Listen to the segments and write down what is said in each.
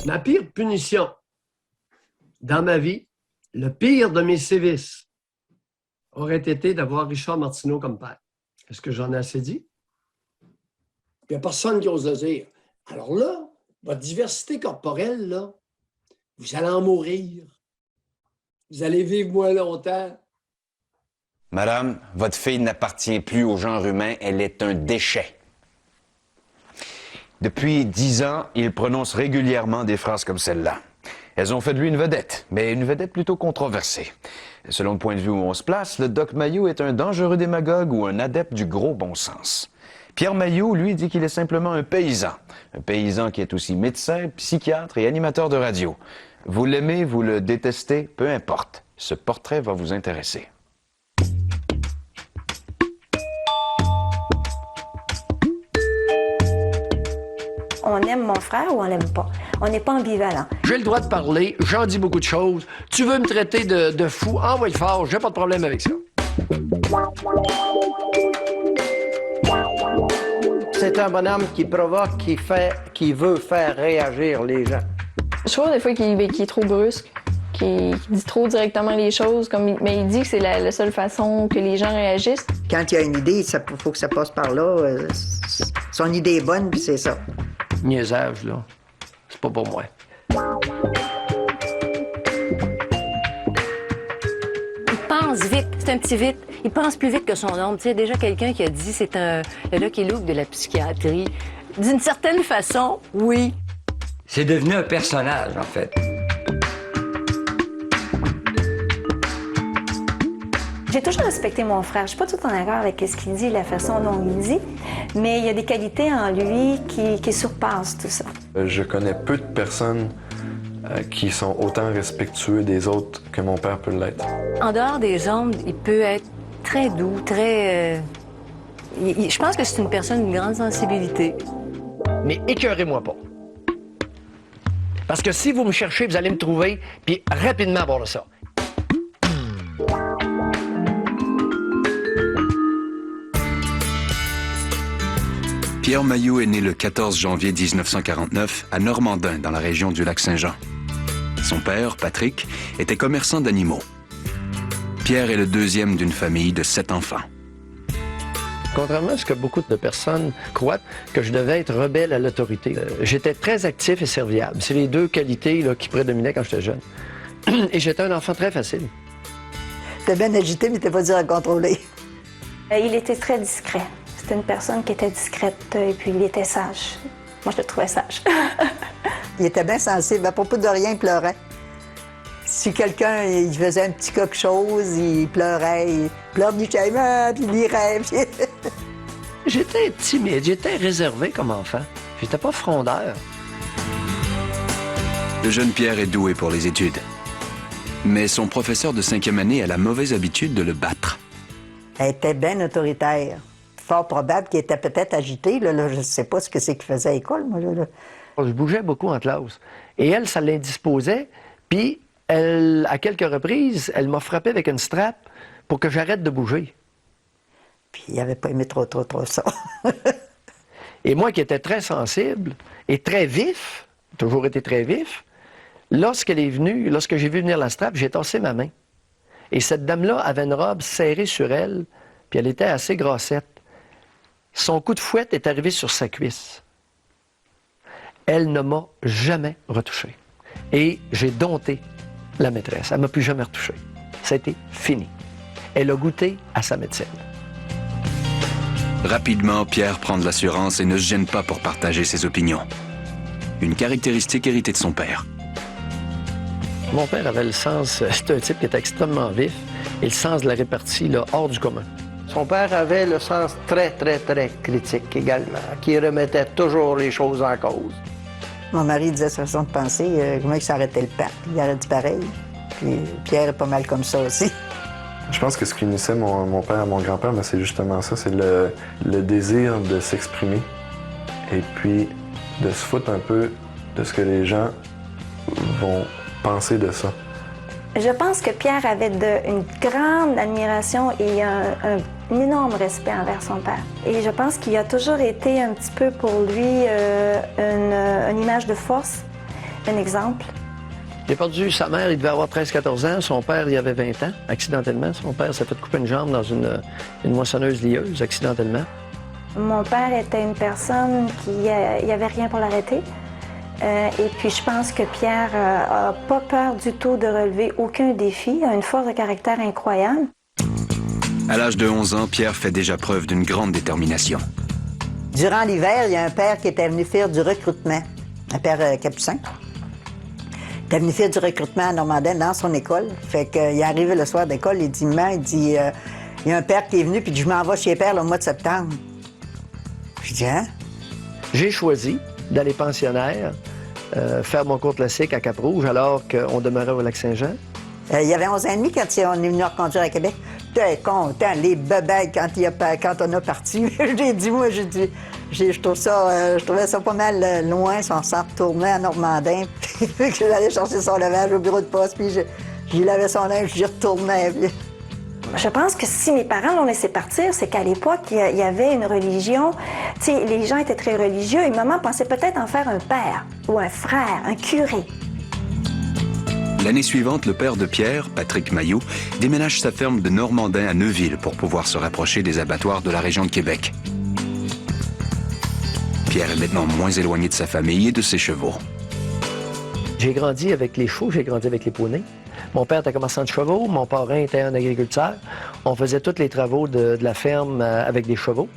Ma pire punition dans ma vie, le pire de mes sévices, aurait été d'avoir Richard Martineau comme père. Est-ce que j'en ai assez dit? Il n'y a personne qui ose le dire. Alors là, votre diversité corporelle, là, vous allez en mourir. Vous allez vivre moins longtemps. Madame, votre fille n'appartient plus au genre humain, elle est un déchet. Depuis 10 ans, il prononce régulièrement des phrases comme celle-là. Elles ont fait de lui une vedette, mais une vedette plutôt controversée. Selon le point de vue où on se place, le Doc Mayou est un dangereux démagogue ou un adepte du gros bon sens. Pierre Mayou, lui, dit qu'il est simplement un paysan qui est aussi médecin, psychiatre et animateur de radio. Vous l'aimez, vous le détestez, peu importe. Ce portrait va vous intéresser. On aime mon frère ou on l'aime pas. On n'est pas ambivalent. J'ai le droit de parler, j'en dis beaucoup de choses. Tu veux me traiter de fou, envoie le fort, j'ai pas de problème avec ça. C'est un bonhomme qui provoque, qui veut faire réagir les gens. Je trouve des fois qu'il est trop brusque, qu'il dit trop directement les choses, mais il dit que c'est la seule façon que les gens réagissent. Quand il y a une idée, il faut que ça passe par là. Son idée est bonne, puis c'est ça. Niaisage, là. C'est pas pour moi. Il pense vite. C'est un petit vite. Il pense plus vite que son ombre. Tu sais, déjà quelqu'un qui a dit c'est le Lucky Luke de la psychiatrie. D'une certaine façon, oui. C'est devenu un personnage, en fait. J'ai toujours respecté mon frère. Je suis pas tout en accord avec ce qu'il dit, la façon dont il dit, mais il y a des qualités en lui qui surpassent tout ça. Je connais peu de personnes qui sont autant respectueux des autres que mon père peut l'être. En dehors des ombres, il peut être très doux, très... je pense que c'est une personne d'une grande sensibilité. Mais écœurez-moi pas. Parce que si vous me cherchez, vous allez me trouver, puis rapidement avoir ça. Pierre Mayou est né le 14 janvier 1949 à Normandin, dans la région du Lac-Saint-Jean. Son père, Patrick, était commerçant d'animaux. Pierre est le deuxième d'une famille de 7 enfants. Contrairement à ce que beaucoup de personnes croient, que je devais être rebelle à l'autorité. J'étais très actif et serviable. C'est les deux qualités là, qui prédominaient quand j'étais jeune. Et j'étais un enfant très facile. T'es bien agité, mais t'es pas dur à contrôler. Il était très discret. C'était une personne qui était discrète et puis il était sage. Moi, je le trouvais sage. Il était bien sensible. À propos de rien, il pleurait. Si quelqu'un il faisait un petit quelque chose, il pleurait. Il pleurnichait, puis il lirait. J'étais timide, j'étais réservé comme enfant. J'étais pas frondeur. Le jeune Pierre est doué pour les études. Mais son professeur de 5e année a la mauvaise habitude de le battre. Elle était bien autoritaire. Fort probable qu'il était peut-être agité. Là, je ne sais pas ce que c'est qu'il faisait à l'école, moi. Là. Je bougeais beaucoup en classe. Et elle, ça l'indisposait. Puis, elle, à quelques reprises, elle m'a frappé avec une strap pour que j'arrête de bouger. Puis, il n'avait pas aimé trop ça. Et moi, qui étais très sensible et très vif, toujours été très vif, lorsqu'elle est venue, lorsque j'ai vu venir la strap, j'ai tassé ma main. Et cette dame-là avait une robe serrée sur elle, puis elle était assez grassette. Son coup de fouette est arrivé sur sa cuisse. Elle ne m'a jamais retouché. Et j'ai dompté la maîtresse. Elle ne m'a plus jamais retouché. Ça a été fini. Elle a goûté à sa médecine. Rapidement, Pierre prend de l'assurance et ne se gêne pas pour partager ses opinions. Une caractéristique héritée de son père. Mon père avait le sens, c'est un type qui était extrêmement vif, et le sens de la répartie là, hors du commun. Son père avait le sens très, très, très critique également, qui remettait toujours les choses en cause. Mon mari disait sa façon de penser, comment il s'arrêtait le pape. Il aurait dit pareil. Puis Pierre est pas mal comme ça aussi. Je pense que ce qui unissait mon père et mon grand-père, c'est justement ça, c'est le désir de s'exprimer et puis de se foutre un peu de ce que les gens vont penser de ça. Je pense que Pierre avait une grande admiration et un énorme respect envers son père. Et je pense qu'il a toujours été un petit peu pour lui une image de force. Un exemple? J'ai perdu sa mère, il devait avoir 13-14 ans. Son père, il avait 20 ans, accidentellement. Son père s'est fait couper une jambe dans une moissonneuse lieuse, accidentellement. Mon père était une personne qui n'y avait rien pour l'arrêter. Et puis je pense que Pierre n'a pas peur du tout de relever aucun défi, a une force de caractère incroyable. À l'âge de 11 ans, Pierre fait déjà preuve d'une grande détermination. Durant l'hiver, il y a un père qui était venu faire du recrutement, un père capucin. Il était venu faire du recrutement à Normandin dans son école. Fait qu'il est arrivé le soir d'école, il dit, maman, il dit, il y a un père qui est venu, puis je m'en vais chez Père le mois de septembre. Je dis, hein? J'ai choisi d'aller pensionnaire, faire mon cours classique à Cap-Rouge, alors qu'on demeurait au Lac-Saint-Jean. Il y avait 11 ans et demi quand on est venu reconduire à Québec. J'étais content, les bebelles quand on a parti. J'ai dit, moi, je trouvais ça pas mal loin, si on s'en retournait à Normandin. Puis j'allais chercher son lavage au bureau de poste, puis j'y lavais son linge, j'y retournais. Puis... Je pense que si mes parents l'ont laissé partir, c'est qu'à l'époque, il y avait une religion. Tu sais, les gens étaient très religieux et maman pensait peut-être en faire un père ou un frère, un curé. L'année suivante, le père de Pierre, Patrick Mailloux, déménage sa ferme de Normandin à Neuville pour pouvoir se rapprocher des abattoirs de la région de Québec. Pierre est maintenant moins éloigné de sa famille et de ses chevaux. J'ai grandi avec les chevaux, j'ai grandi avec les poneys. Mon père était commerçant de chevaux, mon parrain était un agriculteur. On faisait tous les travaux de la ferme avec des chevaux.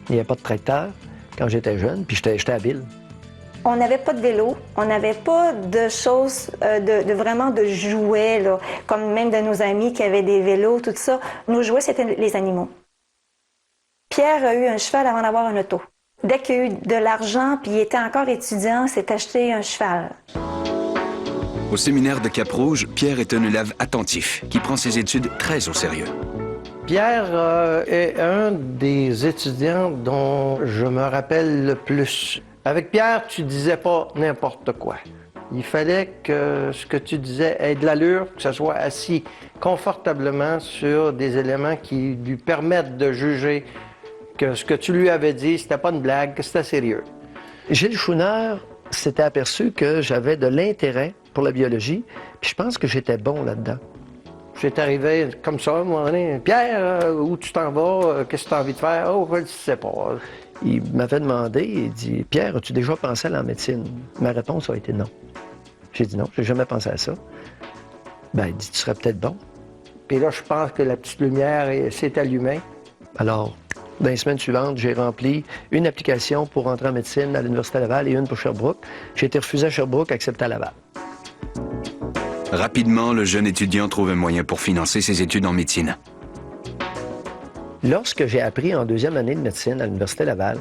Il n'y avait pas de tracteur quand j'étais jeune, puis j'étais habile. On n'avait pas de vélo, on n'avait pas de choses, vraiment de jouets, là, comme même de nos amis qui avaient des vélos, tout ça. Nos jouets, c'était les animaux. Pierre a eu un cheval avant d'avoir un auto. Dès qu'il a eu de l'argent, puis il était encore étudiant, s'est acheté un cheval. Au séminaire de Cap-Rouge, Pierre est un élève attentif qui prend ses études très au sérieux. Pierre est un des étudiants dont je me rappelle le plus. Avec Pierre, tu disais pas n'importe quoi. Il fallait que ce que tu disais ait de l'allure, que ce soit assis confortablement sur des éléments qui lui permettent de juger que ce que tu lui avais dit, c'était pas une blague, que c'était sérieux. Gilles Chouineur s'était aperçu que j'avais de l'intérêt pour la biologie, puis je pense que j'étais bon là-dedans. J'étais arrivé comme ça, à un moment donné. Pierre, où tu t'en vas? Qu'est-ce que tu as envie de faire? Oh, je ne sais pas. Il m'avait demandé, il dit, Pierre, as-tu déjà pensé à la médecine? Ma réponse a été non. J'ai dit non, j'ai jamais pensé à ça. Ben, il dit, tu serais peut-être bon. Puis là, je pense que la petite lumière s'est allumée. Alors, dans les semaines suivantes, j'ai rempli une application pour entrer en médecine à l'Université Laval et une pour Sherbrooke. J'ai été refusé à Sherbrooke, accepté à Laval. Rapidement, le jeune étudiant trouve un moyen pour financer ses études en médecine. Lorsque j'ai appris en deuxième année de médecine à l'Université Laval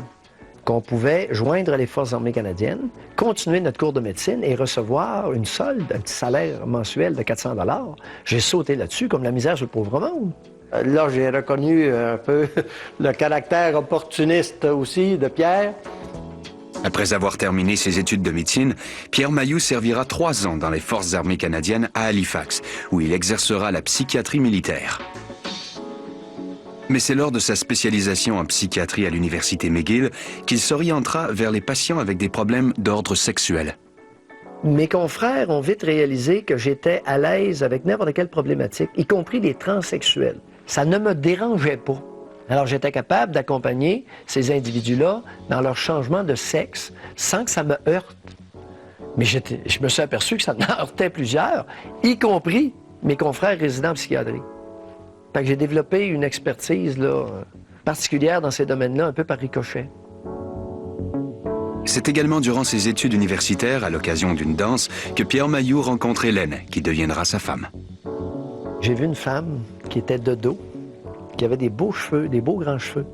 qu'on pouvait joindre les Forces armées canadiennes, continuer notre cours de médecine et recevoir une solde, un petit salaire mensuel de 400 $, j'ai sauté là-dessus comme la misère sur le pauvre monde. Là, j'ai reconnu un peu le caractère opportuniste aussi de Pierre. Après avoir terminé ses études de médecine, Pierre Mailloux servira 3 ans dans les Forces armées canadiennes à Halifax, où il exercera la psychiatrie militaire. Mais c'est lors de sa spécialisation en psychiatrie à l'université McGill qu'il s'orientera vers les patients avec des problèmes d'ordre sexuel. Mes confrères ont vite réalisé que j'étais à l'aise avec n'importe quelle problématique, y compris les transsexuels. Ça ne me dérangeait pas. Alors j'étais capable d'accompagner ces individus-là dans leur changement de sexe sans que ça me heurte. Mais je me suis aperçu que ça en heurtait plusieurs, y compris mes confrères résidents en psychiatrie. Fait que j'ai développé une expertise là, particulière dans ces domaines-là, un peu par ricochet. C'est également durant ses études universitaires, à l'occasion d'une danse, que Pierre Mailloux rencontre Hélène, qui deviendra sa femme. J'ai vu une femme qui était de dos, qui avait des beaux cheveux, des beaux grands cheveux.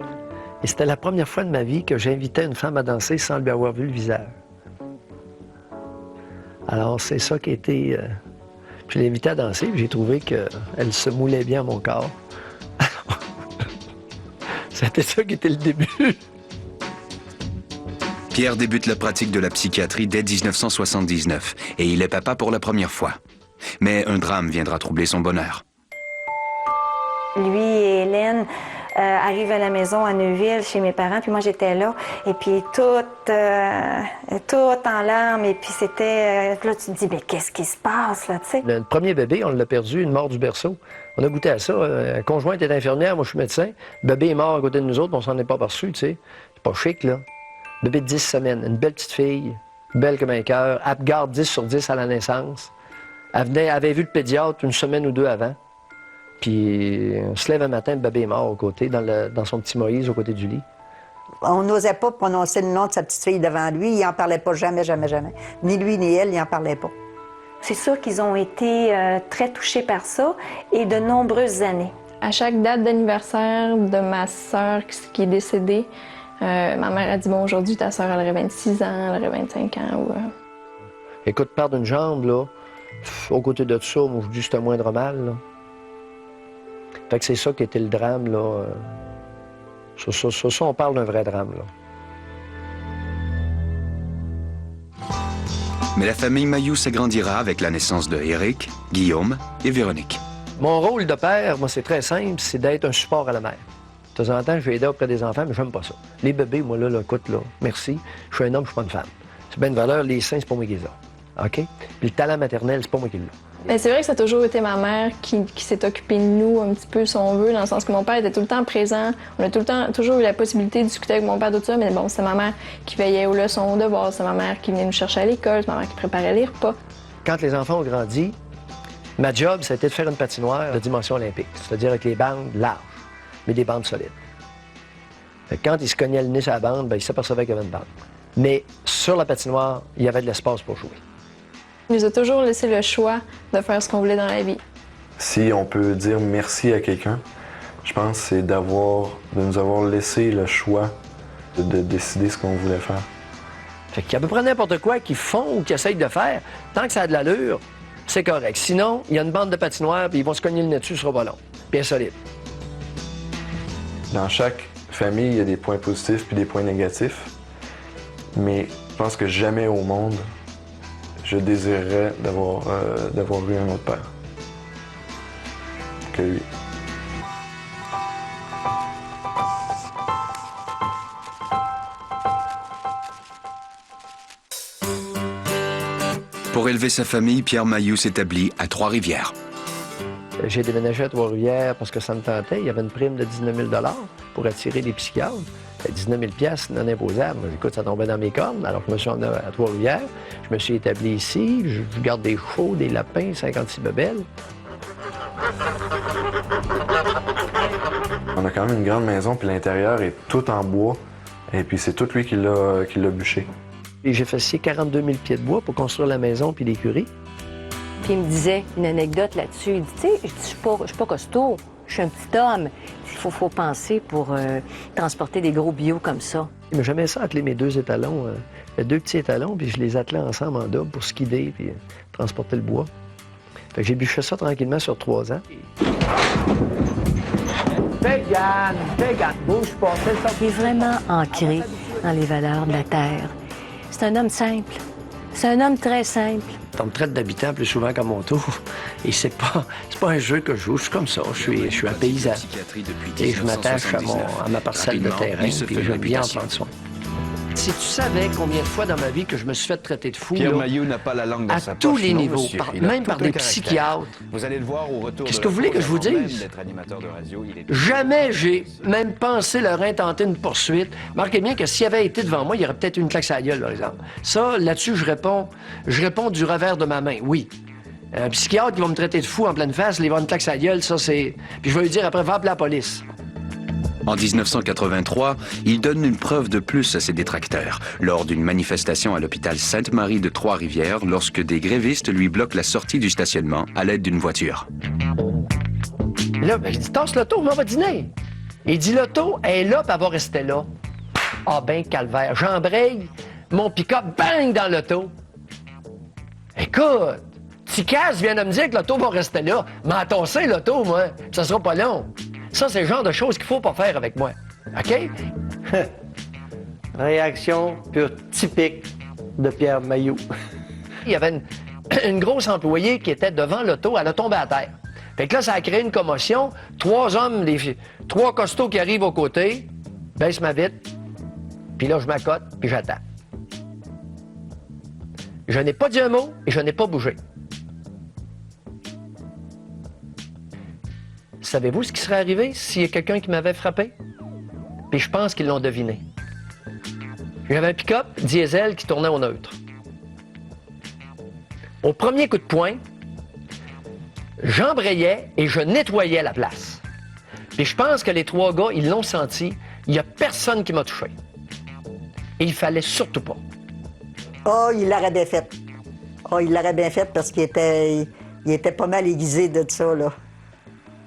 Et c'était la première fois de ma vie que j'invitais une femme à danser sans lui avoir vu le visage. Alors c'est ça qui a été... Je l'ai invitée à danser, puis j'ai trouvé qu'elle se moulait bien à mon corps. C'était ça qui était le début. Pierre débute la pratique de la psychiatrie dès 1979 et il est papa pour la première fois. Mais un drame viendra troubler son bonheur. Lui et Hélène arrive à la maison à Neuville, chez mes parents, puis moi, j'étais là, et puis toute en larmes, et puis c'était... là, tu te dis, mais qu'est-ce qui se passe, là, tu sais? Le premier bébé, on l'a perdu, une mort du berceau. On a goûté à ça. La conjointe est infirmière, moi, je suis médecin. Le bébé est mort à côté de nous autres, on s'en est pas aperçu, tu sais. C'est pas chic, là. Bébé de 10 semaines, une belle petite fille, belle comme un cœur, Apgar 10 sur 10 à la naissance. Elle avait vu le pédiatre une semaine ou deux avant. Puis on se lève un matin, le bébé est mort au côté, dans son petit Moïse, au côté du lit. On n'osait pas prononcer le nom de sa petite fille devant lui. Il n'en parlait pas jamais, jamais, jamais. Ni lui ni elle, il n'en parlait pas. C'est sûr qu'ils ont été très touchés par ça, et de nombreuses années. À chaque date d'anniversaire de ma sœur qui est décédée, ma mère a dit, bon, aujourd'hui, ta sœur, elle aurait 26 ans, elle aurait 25 ans. Ou, Écoute, perdre une jambe, là, au côté de ça, moi, je dis c'est un moindre mal, là. Fait que c'est ça qui était le drame, là. Ça, on parle d'un vrai drame, là. Mais la famille Mayou s'agrandira avec la naissance de Éric, Guillaume et Véronique. Mon rôle de père, moi, c'est très simple, c'est d'être un support à la mère. De temps en temps, je vais aider auprès des enfants, mais j'aime pas ça. Les bébés, moi, là, écoute, là, merci. Je suis un homme, je suis pas une femme. C'est bien une valeur, les seins, c'est pas moi qui les ai. OK? Puis le talent maternel, c'est pas moi qui l'ai. Mais c'est vrai que ça a toujours été ma mère qui s'est occupée de nous un petit peu, si on veut, dans le sens que mon père était tout le temps présent. On a toujours eu la possibilité de discuter avec mon père de tout ça, mais bon, c'est ma mère qui veillait aux leçons, aux devoirs, c'est ma mère qui venait nous chercher à l'école, c'est ma mère qui préparait les repas. Quand les enfants ont grandi, ma job, c'était de faire une patinoire de dimension olympique, c'est-à-dire avec les bandes larges, mais des bandes solides. Fait que quand ils se cognaient le nez sur la bande, ils s'apercevaient qu'il y avait une bande. Mais sur la patinoire, il y avait de l'espace pour jouer. Il nous a toujours laissé le choix de faire ce qu'on voulait dans la vie. Si on peut dire merci à quelqu'un, je pense que c'est de nous avoir laissé le choix de décider ce qu'on voulait faire. Fait qu'il y a à peu près n'importe quoi qu'ils font ou qu'ils essayent de faire, tant que ça a de l'allure, c'est correct. Sinon, il y a une bande de patinoire, puis ils vont se cogner le nez dessus, ce sera pas long. Bien solide. Dans chaque famille, il y a des points positifs puis des points négatifs. Mais je pense que jamais au monde, je désirerais d'avoir eu un autre père que lui. Pour élever sa famille, Pierre Mayou s'établit à Trois-Rivières. J'ai déménagé à Trois-Rivières parce que ça me tentait. Il y avait une prime de 19 000 pour attirer des psychiatres. 19 000 non imposables. Écoute, ça tombait dans mes cornes. Alors, je me suis emmené à Trois-Rivières. Je me suis établi ici. Je garde des chevaux, des lapins, 56 bebelles. On a quand même une grande maison, puis l'intérieur est tout en bois. Et puis, c'est tout lui qui l'a bûché. Et j'ai fait scier 42 000 pieds de bois pour construire la maison puis l'écurie. Puis il me disait une anecdote là-dessus. Il dit, tu sais, je suis pas costaud, je suis un petit homme. Il faut penser pour transporter des gros bio comme ça. Mais j'aimais ça atteler mes deux étalons, deux petits étalons, puis je les attelais ensemble en double pour skider puis transporter le bois. Fait que j'ai bûché ça tranquillement sur 3 ans. Pégane, bouge pas, c'est ça. Il est vraiment ancré dans les valeurs de la terre. C'est un homme simple. C'est un homme très simple. On me traite d'habitant plus souvent qu'à mon tour. Et c'est pas un jeu que je joue, je suis comme ça. Je suis un paysan. Et je m'attache à ma parcelle de terrain, puis j'aime bien en prendre soin. Si tu savais combien de fois dans ma vie que je me suis fait traiter de fou, Pierre là, Mayou n'a pas la langue dans à sa tous poche, les non, niveaux, monsieur. Il a même tout par un des caractère. psychiatres. Vous allez le voir au retour. Qu'est-ce de que vous voulez que je vous avant même dise? d'être animateur de radio, il est- Jamais j'ai même pensé leur intenter une poursuite. Marquez bien que s'il avait été devant moi, il y aurait peut-être une claque sur la gueule, par exemple. Ça, là-dessus, je réponds du revers de ma main, oui. Un psychiatre qui va me traiter de fou en pleine face, il va avoir une claque sur la gueule, ça, c'est... Puis je vais lui dire après, va appeler la police. En 1983, il donne une preuve de plus à ses détracteurs lors d'une manifestation à l'hôpital Sainte-Marie de Trois-Rivières lorsque des grévistes lui bloquent la sortie du stationnement à l'aide d'une voiture. Là, ben, je dis, tasse l'auto, on va dîner. Il dit, l'auto est là, puis elle va rester là. Ah ben, calvaire. J'embraye, mon pick-up, bang, dans l'auto. Écoute, Ticaz vient de me dire que l'auto va rester là. M'en tasser l'auto, moi. Ça sera pas long. Ça, c'est le genre de choses qu'il faut pas faire avec moi. OK? Réaction pure typique de Pierre Mayou. Il y avait une grosse employée qui était devant l'auto. Elle a tombé à terre. Fait que là, ça a créé une commotion. 3 hommes, 3 costauds qui arrivent aux côtés, baissent ma vitre, puis là, je m'accote, puis j'attends. Je n'ai pas dit un mot et je n'ai pas bougé. Savez-vous ce qui serait arrivé s'il y a quelqu'un qui m'avait frappé? Puis je pense qu'ils l'ont deviné. J'avais un pick-up diesel qui tournait au neutre. Au premier coup de poing, j'embrayais et je nettoyais la place. Puis je pense que les 3 gars, ils l'ont senti. Il n'y a personne qui m'a touché. Et il fallait surtout pas. Oh, il l'aurait bien fait. Oh, il l'aurait bien fait parce qu'il était pas mal aiguisé de ça, là.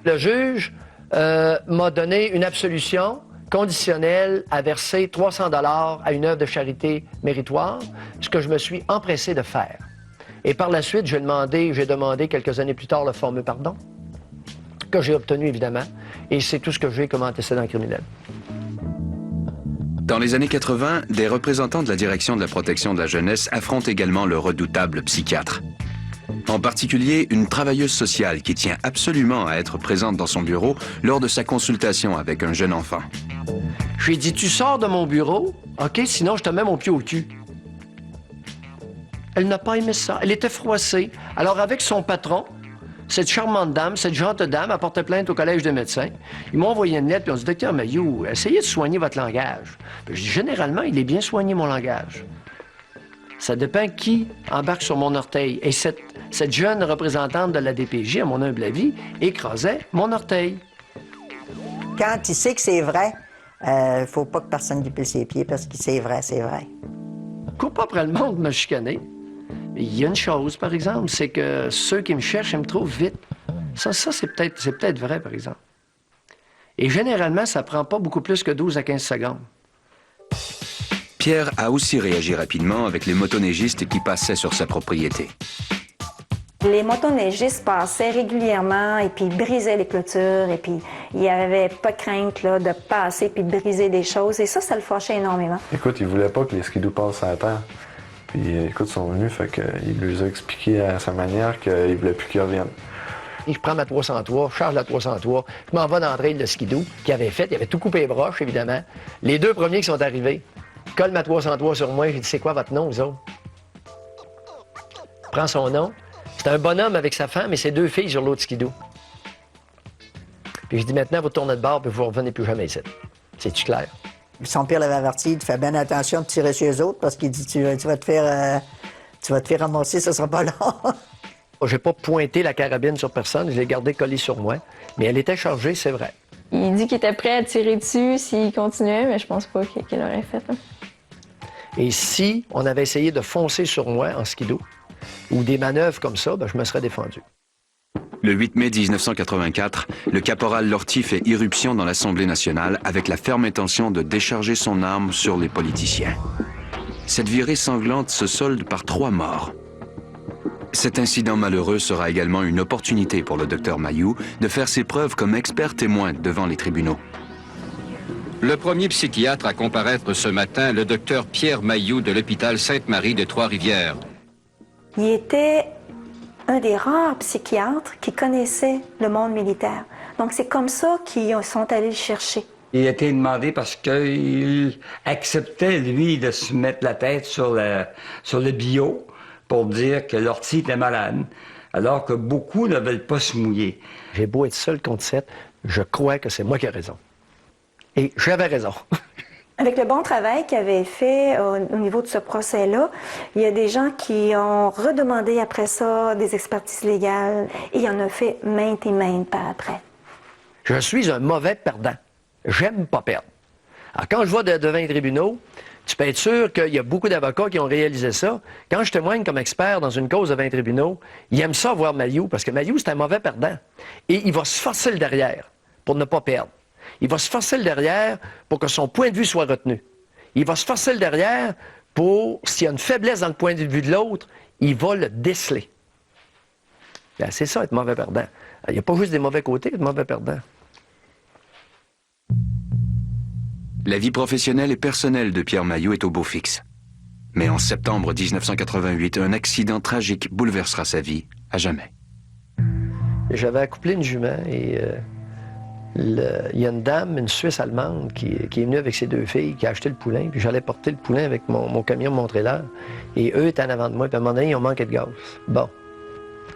Le juge m'a donné une absolution conditionnelle à verser 300 $ à une œuvre de charité méritoire, ce que je me suis empressé de faire. Et par la suite, j'ai demandé quelques années plus tard le fameux pardon, que j'ai obtenu évidemment, et c'est tout ce que j'ai comme antécédent criminel. Dans les années 80, des représentants de la Direction de la protection de la jeunesse affrontent également le redoutable psychiatre. En particulier, une travailleuse sociale qui tient absolument à être présente dans son bureau lors de sa consultation avec un jeune enfant. Je lui ai dit, tu sors de mon bureau, OK, sinon je te mets mon pied au cul. Elle n'a pas aimé ça. Elle était froissée. Alors avec son patron, cette charmante dame, cette gentille dame, a porté plainte au Collège des médecins. Ils m'ont envoyé une lettre, puis ils ont dit, Docteur Mailloux, essayez de soigner votre langage. Puis je dis, généralement, il est bien soigné, mon langage. Ça dépend qui embarque sur mon orteil. Et cette jeune représentante de la DPJ, à mon humble avis, écrasait mon orteil. Quand il sait que c'est vrai, faut pas que personne lui pisse ses pieds parce que c'est vrai, c'est vrai. Coupe pas après le monde me chicaner. Il y a une chose, par exemple, c'est que ceux qui me cherchent, ils me trouvent vite. Ça c'est peut-être vrai, par exemple. Et généralement, ça prend pas beaucoup plus que 12 à 15 secondes. Pierre a aussi réagi rapidement avec les motoneigistes qui passaient sur sa propriété. Les motoneigistes passaient régulièrement et puis ils brisaient les clôtures et puis il n'y avait pas de crainte là, de passer puis de briser des choses. Et ça le fâchait énormément. Écoute, ils voulaient pas que les skidoo passent à la terre. Puis, écoute, ils sont venus, fait qu'il leur a expliqué à sa manière qu'il voulait plus qu'ils reviennent. Je prends ma 303, je charge la 303, je m'en vais dans le trail de skidoo qu'il avait fait. Il avait tout coupé les broches, évidemment. Les 2 premiers qui sont arrivés, colle ma 303 sur moi. J'ai dit, c'est quoi votre nom, vous autres? Prends son nom. C'est un bonhomme avec sa femme et ses 2 filles sur l'autre skidoo. Puis je dis, maintenant, vous tournez de bord puis vous ne revenez plus jamais ici. C'est-tu clair? Son père l'avait averti, il fait bien attention de tirer sur les autres parce qu'il dit tu vas te faire ramasser, ça sera pas long. J'ai pas pointé la carabine sur personne, je l'ai gardée collée sur moi, mais elle était chargée, c'est vrai. Il dit qu'il était prêt à tirer dessus s'il continuait, mais je pense pas qu'il l'aurait fait. Hein. Et si on avait essayé de foncer sur moi en skidoo, ou des manœuvres comme ça, ben, je me serais défendu. Le 8 mai 1984, le caporal Lortie fait irruption dans l'Assemblée nationale avec la ferme intention de décharger son arme sur les politiciens. Cette virée sanglante se solde par 3 morts. Cet incident malheureux sera également une opportunité pour le docteur Mailloux de faire ses preuves comme expert témoin devant les tribunaux. Le premier psychiatre à comparaître ce matin, le docteur Pierre Mailloux de l'hôpital Sainte-Marie de Trois-Rivières. Il était un des rares psychiatres qui connaissait le monde militaire. Donc c'est comme ça qu'ils sont allés le chercher. Il a été demandé parce qu'il acceptait, lui, de se mettre la tête sur le bio pour dire que l'ortie était malade, alors que beaucoup ne veulent pas se mouiller. J'ai beau être seul contre 7, je crois que c'est moi qui ai raison. Et j'avais raison. Avec le bon travail qu'il avait fait au niveau de ce procès-là, il y a des gens qui ont redemandé après ça des expertises légales et il en a fait maintes et maintes par après. Je suis un mauvais perdant. J'aime pas perdre. Alors, quand je vois devant les tribunaux, tu peux être sûr qu'il y a beaucoup d'avocats qui ont réalisé ça. Quand je témoigne comme expert dans une cause devant les tribunaux, ils aiment ça voir Mailloux, parce que Mailloux, c'est un mauvais perdant. Et il va se forcer le derrière pour ne pas perdre. Il va se forcer le derrière pour que son point de vue soit retenu. Il va se forcer le derrière pour, s'il y a une faiblesse dans le point de vue de l'autre, il va le déceler. Bien, c'est ça, être mauvais perdant. Il n'y a pas juste des mauvais côtés, être mauvais perdant. La vie professionnelle et personnelle de Pierre Mailloux est au beau fixe. Mais en septembre 1988, un accident tragique bouleversera sa vie à jamais. J'avais accouplé une jument et il y a une dame, une Suisse allemande, qui est venue avec ses 2 filles, qui a acheté le poulain, puis j'allais porter le poulain avec mon camion, mon trailer, et eux étaient en avant de moi, puis à un moment donné, ils ont manqué de gaz. Bon.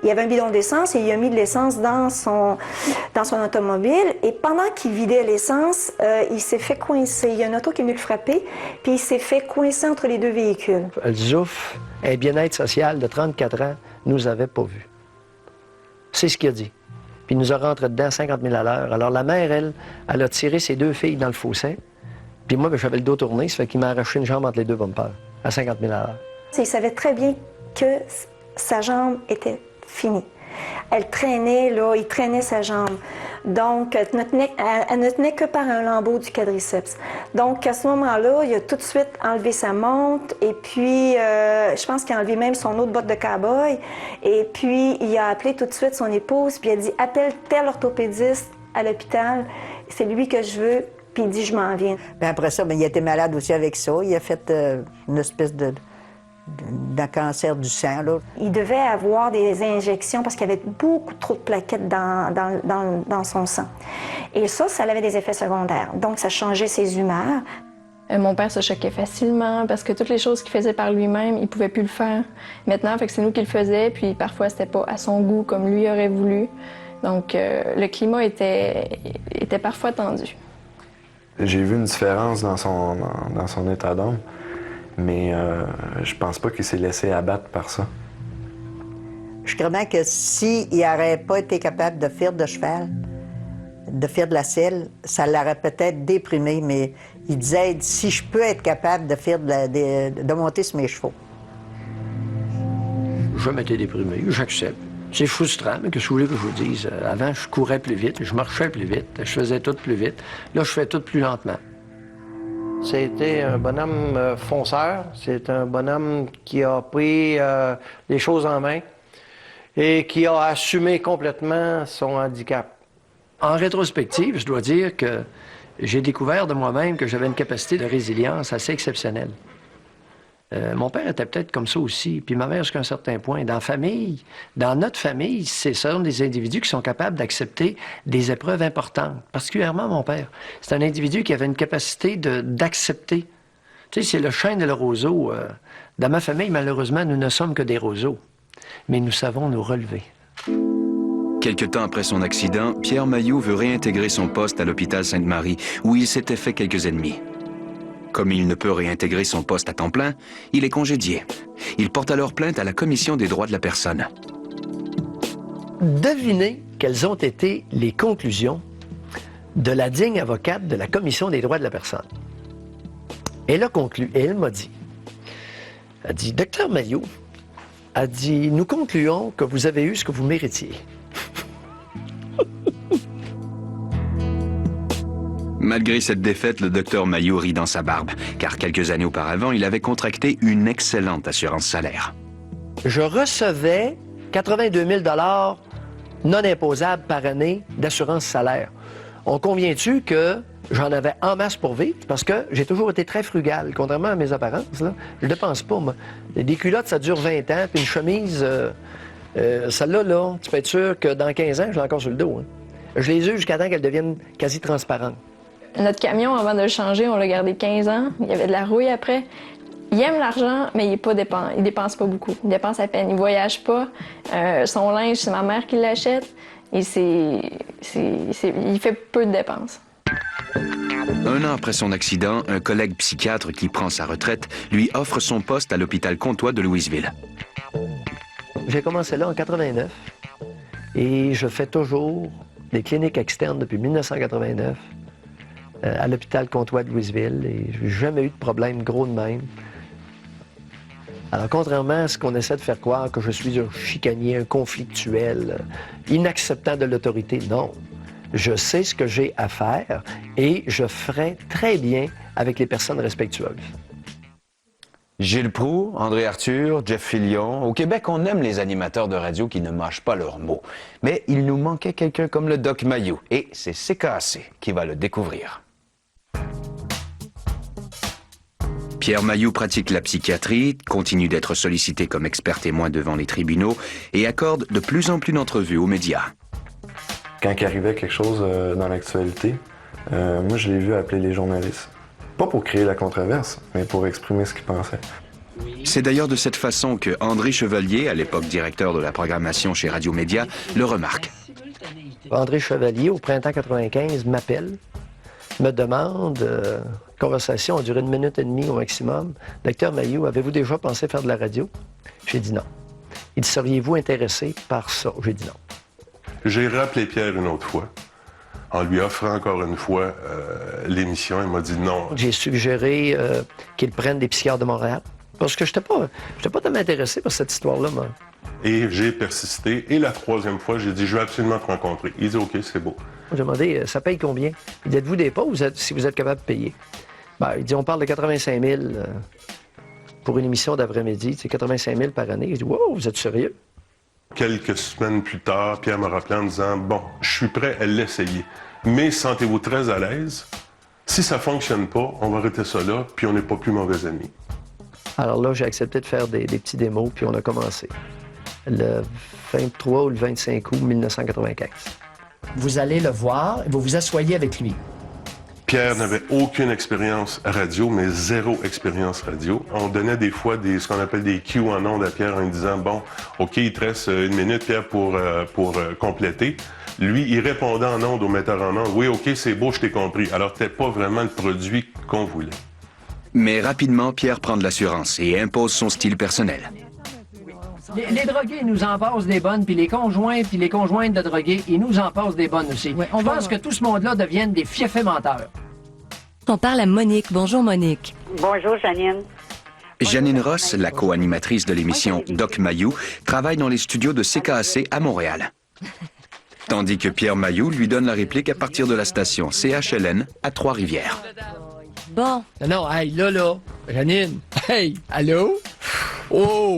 Il y avait un bidon d'essence et il a mis de l'essence dans son automobile. Et pendant qu'il vidait l'essence, il s'est fait coincer. Il y a une auto qui est venue le frapper, puis il s'est fait coincer entre les 2 véhicules. Le ZOUF, un bien-être social de 34 ans, nous avait pas vus. C'est ce qu'il a dit. Puis il nous a rentré dedans 50 000 à l'heure. Alors la mère, elle a tiré ses 2 filles dans le fossé. Puis moi, j'avais le dos tourné, ça fait qu'il m'a arraché une jambe entre les 2 bumpers, à 50 000 à l'heure. Il savait très bien que sa jambe était finie. Elle traînait, là, il traînait sa jambe. Donc, elle ne tenait que par un lambeau du quadriceps. Donc, à ce moment-là, il a tout de suite enlevé sa montre et puis, je pense qu'il a enlevé même son autre botte de cow-boy. Et puis, il a appelé tout de suite son épouse, puis il a dit « Appelle tel orthopédiste à l'hôpital, c'est lui que je veux. » Puis il dit « Je m'en viens. » Puis après ça, il était malade aussi avec ça. Il a fait une espèce d'un cancer du sang, là. Il devait avoir des injections parce qu'il y avait beaucoup trop de plaquettes dans son sang. Et ça avait des effets secondaires. Donc, ça changeait ses humeurs. Mon père se choquait facilement parce que toutes les choses qu'il faisait par lui-même, il pouvait plus le faire. Maintenant, fait que c'est nous qui le faisions, puis parfois, c'était pas à son goût comme lui aurait voulu. Donc, le climat était parfois tendu. J'ai vu une différence dans son état d'âme. Mais je pense pas qu'il s'est laissé abattre par ça. Je crois bien que s'il n'aurait pas été capable de faire de cheval, de faire de la selle, ça l'aurait peut-être déprimé, mais il disait, si je peux être capable de faire de monter sur mes chevaux. Je m'étais déprimé, j'accepte. C'est frustrant, mais qu'est-ce que vous voulez que je vous dise? Avant, je courais plus vite, je marchais plus vite, je faisais tout plus vite. Là, je fais tout plus lentement. C'était un bonhomme fonceur. C'est un bonhomme qui a pris les choses en main et qui a assumé complètement son handicap. En rétrospective, je dois dire que j'ai découvert de moi-même que j'avais une capacité de résilience assez exceptionnelle. Mon père était peut-être comme ça aussi, puis ma mère jusqu'à un certain point. Dans notre famille, ce sont des individus qui sont capables d'accepter des épreuves importantes, particulièrement mon père. C'est un individu qui avait une capacité d'accepter. Tu sais, c'est le chêne et le roseau. Dans ma famille, malheureusement, nous ne sommes que des roseaux, mais nous savons nous relever. Quelque temps après son accident, Pierre Mailloux veut réintégrer son poste à l'hôpital Sainte-Marie, où il s'était fait quelques ennemis. Comme il ne peut réintégrer son poste à temps plein, il est congédié. Il porte alors plainte à la Commission des droits de la personne. Devinez quelles ont été les conclusions de la digne avocate de la Commission des droits de la personne. Elle a conclu, et elle m'a dit, elle dit, Docteur Mailloux, a dit, nous concluons que vous avez eu ce que vous méritiez. Malgré cette défaite, le docteur Mailloux rit dans sa barbe, car quelques années auparavant, il avait contracté une excellente assurance salaire. Je recevais 82 000 $ non imposables par année d'assurance salaire. On convient-tu que j'en avais en masse pour vivre? Parce que j'ai toujours été très frugal, contrairement à mes apparences. Là, je ne dépense pas, moi. Des culottes, ça dure 20 ans, puis une chemise, celle-là, là, tu peux être sûr que dans 15 ans, je l'ai encore sur le dos. Hein. Je les use jusqu'à temps qu'elles deviennent quasi transparentes. Notre camion, avant de le changer, on l'a gardé 15 ans. Il y avait de la rouille après. Il aime l'argent, mais il dépense pas beaucoup. Il dépense à peine. Il voyage pas. Son linge, c'est ma mère qui l'achète. Et il fait peu de dépenses. Un an après son accident, un collègue psychiatre qui prend sa retraite lui offre son poste à l'hôpital Comtois de Louisville. J'ai commencé là en 89 et je fais toujours des cliniques externes depuis 1989 à l'hôpital Comtois de Louisville et je n'ai jamais eu de problème gros de même. Alors, contrairement à ce qu'on essaie de faire croire, que je suis un chicanier, un conflictuel, inacceptant de l'autorité, non. Je sais ce que j'ai à faire et je ferai très bien avec les personnes respectueuses. Gilles Proulx, André Arthur, Jeff Fillion. Au Québec, on aime les animateurs de radio qui ne mâchent pas leurs mots. Mais il nous manquait quelqu'un comme le Doc Mailloux. Et c'est CKAC qui va le découvrir. Pierre Mailloux pratique la psychiatrie, continue d'être sollicité comme expert témoin devant les tribunaux et accorde de plus en plus d'entrevues aux médias. quand il arrivait quelque chose dans l'actualité, moi, je l'ai vu appeler les journalistes. Pas pour créer la controverse, mais pour exprimer ce qu'il pensait. C'est d'ailleurs de cette façon que André Chevalier, à l'époque directeur de la programmation chez Radio Média, le remarque. André Chevalier, au printemps 95, m'appelle, me demande, conversation a duré 1 minute et demie au maximum. Docteur Mailloux, avez-vous déjà pensé faire de la radio? J'ai dit non. Il dit, seriez-vous intéressé par ça? J'ai dit non. J'ai rappelé Pierre une autre fois, en lui offrant encore une fois l'émission. Il m'a dit non. J'ai suggéré qu'il prenne des psychiatres de Montréal, parce que je n'étais pas tellement intéressé par cette histoire-là, moi. Et j'ai persisté. Et la 3e fois, j'ai dit, je veux absolument te rencontrer. Il dit, OK, c'est beau. J'ai demandé, ça paye combien? Il dit, êtes-vous des pauvres si vous êtes capable de payer? Ben, il dit, on parle de 85 000 pour une émission d'après-midi. C'est 85 000 par année. Il dit, wow, vous êtes sérieux? Quelques semaines plus tard, Pierre m'a rappelé en disant, bon, je suis prêt à l'essayer, mais sentez-vous très à l'aise. Si ça fonctionne pas, on va arrêter ça là, puis on n'est pas plus mauvais amis. Alors là, j'ai accepté de faire des petits démos, puis on a commencé. Le 23 ou le 25 août 1995. Vous allez le voir, vous vous asseyez avec lui. Pierre n'avait aucune expérience radio, mais 0 expérience radio. On donnait des fois ce qu'on appelle des cues en ondes à Pierre en lui disant, bon, OK, il te reste 1 minute, Pierre, pour compléter. Lui, il répondait en ondes au metteur en ondes, oui, OK, c'est beau, je t'ai compris. Alors, c'était pas vraiment le produit qu'on voulait. Mais rapidement, Pierre prend de l'assurance et impose son style personnel. Les drogués, ils nous en passent des bonnes, puis les conjointes de drogués, ils nous en passent des bonnes aussi. Je pense que tout ce monde-là devienne des fiefs menteurs. On parle à Monique. Bonjour, Monique. Bonjour, Janine. Janine Ross, la co-animatrice de l'émission Doc Mayou, travaille dans les studios de CKAC à Montréal. Tandis que Pierre Mayou lui donne la réplique à partir de la station CHLN à Trois-Rivières. Bon. Non, hey, là, Janine, hey, allô? Oh!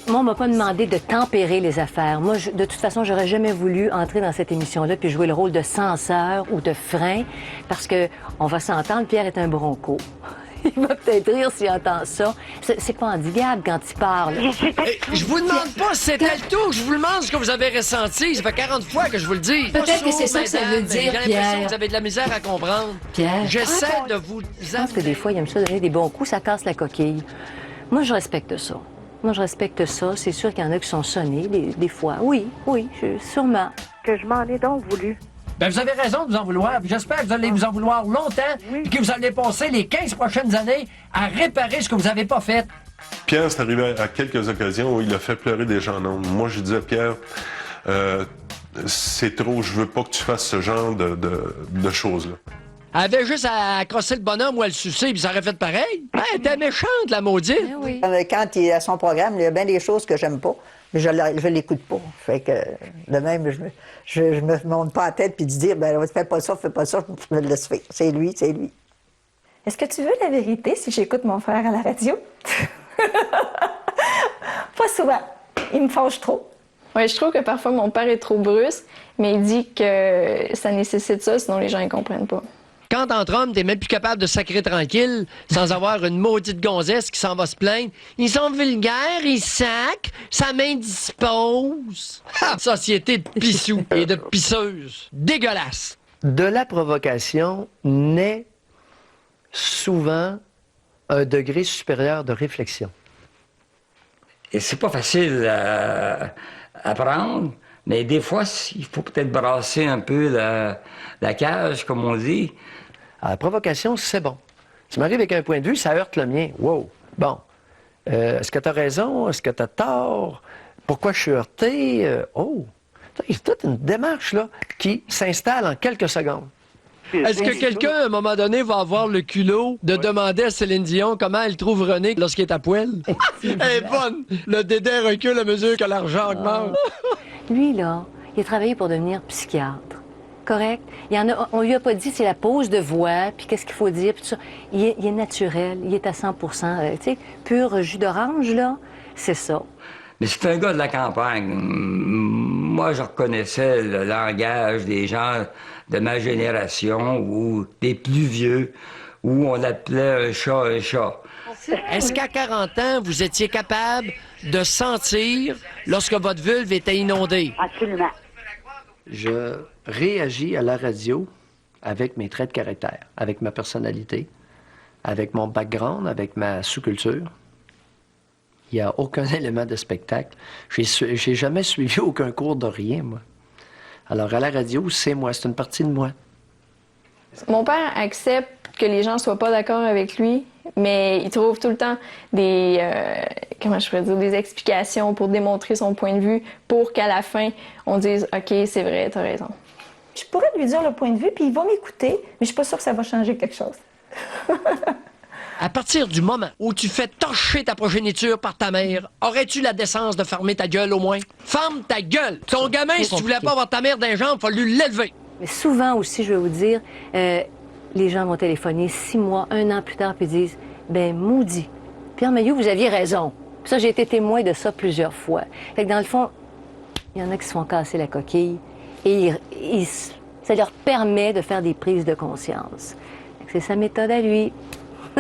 Moi, on m'a pas demandé de tempérer les affaires. Moi, de toute façon, j'aurais jamais voulu entrer dans cette émission-là puis jouer le rôle de censeur ou de frein, parce que on va s'entendre, Pierre est un bronco. Il va peut-être rire s'il entend ça. C'est pas endiguable quand il parle. Hey, je vous demande pas si c'était le tout, je vous demande ce que vous avez ressenti. Ça fait 40 fois que je vous le dis. Peut-être que c'est ça que ça veut dire, J'ai l'impression Pierre. que vous avez de la misère à comprendre. Pierre. J'essaie de vous... Je pense que des fois, il aime ça donner des bons coups, ça casse la coquille. Moi, je respecte ça. Moi, je respecte ça. C'est sûr qu'il y en a qui sont sonnés, des fois. Oui, sûrement. Que je m'en ai donc voulu. Ben, vous avez raison de vous en vouloir. J'espère que vous allez vous en vouloir longtemps et que vous allez passer les 15 prochaines années à réparer ce que vous n'avez pas fait. Pierre, c'est arrivé à quelques occasions où il a fait pleurer des gens en ondes. Moi, je disais, Pierre, c'est trop, je veux pas que tu fasses ce genre de choses-là. Elle avait juste à crosser le bonhomme ou à le sucer, puis ça aurait fait pareil. Elle était méchante, la maudite. Oui. Quand il est à son programme, il y a bien des choses que j'aime pas, mais je l'écoute pas. Fait que, de même, je me monte pas la tête puis de dire, ben, fais pas ça, je me le laisse faire. C'est lui. Est-ce que tu veux la vérité si j'écoute mon frère à la radio? Pas souvent. Il me fâche trop. Oui, je trouve que parfois mon père est trop brusque, mais il dit que ça nécessite ça, sinon les gens ne comprennent pas. Quand entre hommes, t'es même plus capable de sacrer tranquille sans avoir une maudite gonzesse qui s'en va se plaindre. Ils sont vulgaires, ils sacrent, sa main dispose. Société de pissous et de pisseuses. Dégueulasse. De la provocation naît souvent un degré supérieur de réflexion. Et c'est pas facile à prendre, mais des fois, il faut peut-être brasser un peu la cage, comme on dit. La provocation, c'est bon. Tu m'arrives avec un point de vue, ça heurte le mien. Wow! Bon. Est-ce que tu as raison? Est-ce que tu as tort? Pourquoi je suis heurté? C'est toute une démarche là, qui s'installe en quelques secondes. Est-ce que quelqu'un, à un moment donné, va avoir le culot de demander à Céline Dion comment elle trouve René lorsqu'il est à poil? Elle est bonne! Le dédain recule à mesure que l'argent augmente. Lui, là, il a travaillé pour devenir psychiatre. Correct? On lui a pas dit c'est la pose de voix, puis qu'est-ce qu'il faut dire, puis tout ça. Il est naturel, il est à 100 tu sais, pur jus d'orange, là, c'est ça. Mais c'est un gars de la campagne. Moi, je reconnaissais le langage des gens de ma génération ou des plus vieux, où on appelait un chat un chat. Est-ce qu'à 40 ans, vous étiez capable de sentir lorsque votre vulve était inondée? Absolument. je réagis à la radio avec mes traits de caractère, avec ma personnalité, avec mon background, avec ma sous-culture. Il n'y a aucun élément de spectacle. J'ai jamais suivi aucun cours de rien, moi. Alors, à la radio, c'est moi, c'est une partie de moi. Mon père accepte que les gens soient pas d'accord avec lui, mais il trouve tout le temps des des explications pour démontrer son point de vue, pour qu'à la fin, on dise « OK, c'est vrai, t'as raison ». Je pourrais lui dire le point de vue, puis il va m'écouter, mais je suis pas sûre que ça va changer quelque chose. À partir du moment où tu fais torcher ta progéniture par ta mère, aurais-tu la décence de fermer ta gueule au moins? Ferme ta gueule! Ton gamin, si tu voulais pas avoir ta mère d'un jambe, il faut lui l'élever. Mais souvent aussi, je vais vous dire, les gens vont téléphoner 6 mois, 1 an plus tard, puis disent « Ben, maudit, Pierre Mailloux, vous aviez raison. » Ça, j'ai été témoin de ça plusieurs fois. Fait que dans le fond, il y en a qui se font casser la coquille et ça leur permet de faire des prises de conscience. C'est sa méthode à lui.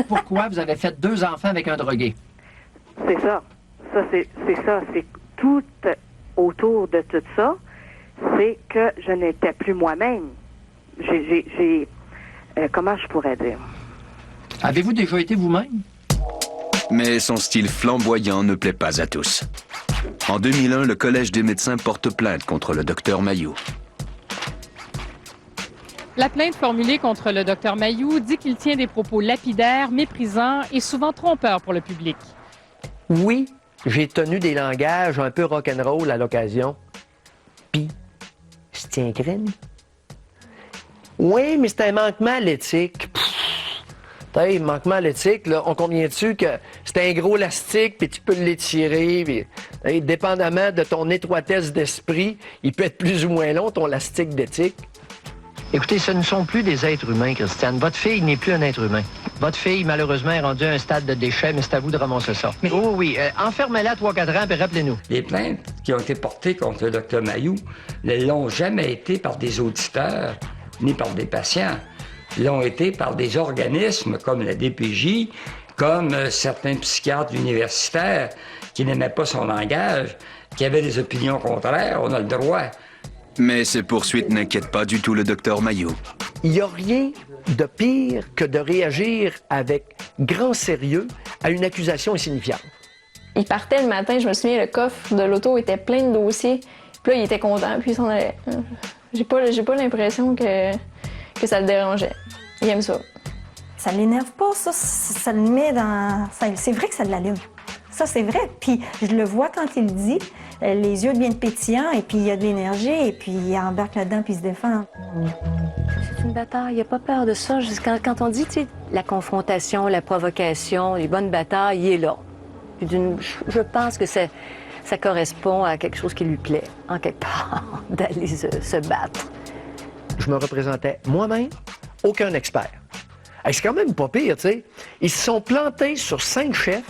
Pourquoi vous avez fait 2 enfants avec un drogué? C'est ça. C'est ça. C'est tout autour de tout ça. C'est que je n'étais plus moi-même. Comment je pourrais dire? Avez-vous déjà été vous-même? Mais son style flamboyant ne plaît pas à tous. En 2001, le Collège des médecins porte plainte contre le docteur Mailloux. La plainte formulée contre le docteur Mailloux dit qu'il tient des propos lapidaires, méprisants et souvent trompeurs pour le public. Oui, j'ai tenu des langages un peu rock'n'roll à l'occasion. Puis, c'est un crime. Oui, mais c'est un manquement à l'éthique. T'sais, manquement à l'éthique, là, on convient dessus que c'est un gros élastique, puis tu peux l'étirer, puis dépendamment de ton étroitesse d'esprit, il peut être plus ou moins long, ton élastique d'éthique. Écoutez, ce ne sont plus des êtres humains, Christiane. Votre fille n'est plus un être humain. Votre fille, malheureusement, est rendue à un stade de déchet, mais c'est à vous de ramasser ça. Mais oui, enfermez-la 3-4 ans, puis rappelez-nous. Les plaintes qui ont été portées contre le docteur Mailloux ne l'ont jamais été par des auditeurs ni par des patients. L'ont été par des organismes comme la DPJ, comme certains psychiatres universitaires qui n'aimaient pas son langage, qui avaient des opinions contraires. On a le droit. Mais ces poursuites n'inquiètent pas du tout le docteur Mailloux. Il n'y a rien de pire que de réagir avec grand sérieux à une accusation insignifiante. Il partait le matin, je me souviens, le coffre de l'auto était plein de dossiers. Puis là, il était content, puis il s'en allait. J'ai pas l'impression que ça le dérangeait. Il aime ça. Ça l'énerve pas, ça le met dans... C'est vrai que ça l'allume. Ça, c'est vrai. Puis je le vois quand il le dit, les yeux deviennent pétillants, et puis il y a de l'énergie, et puis il embarque là-dedans, puis il se défend. C'est une bataille, il n'y a pas peur de ça. Quand on dit, tu sais, la confrontation, la provocation, les bonnes batailles, il est là. Je pense que ça correspond à quelque chose qui lui plaît, en quelque part, d'aller se battre. Je me représentais moi-même, aucun expert. Hey, c'est quand même pas pire, tu sais. Ils se sont plantés sur 5 chefs,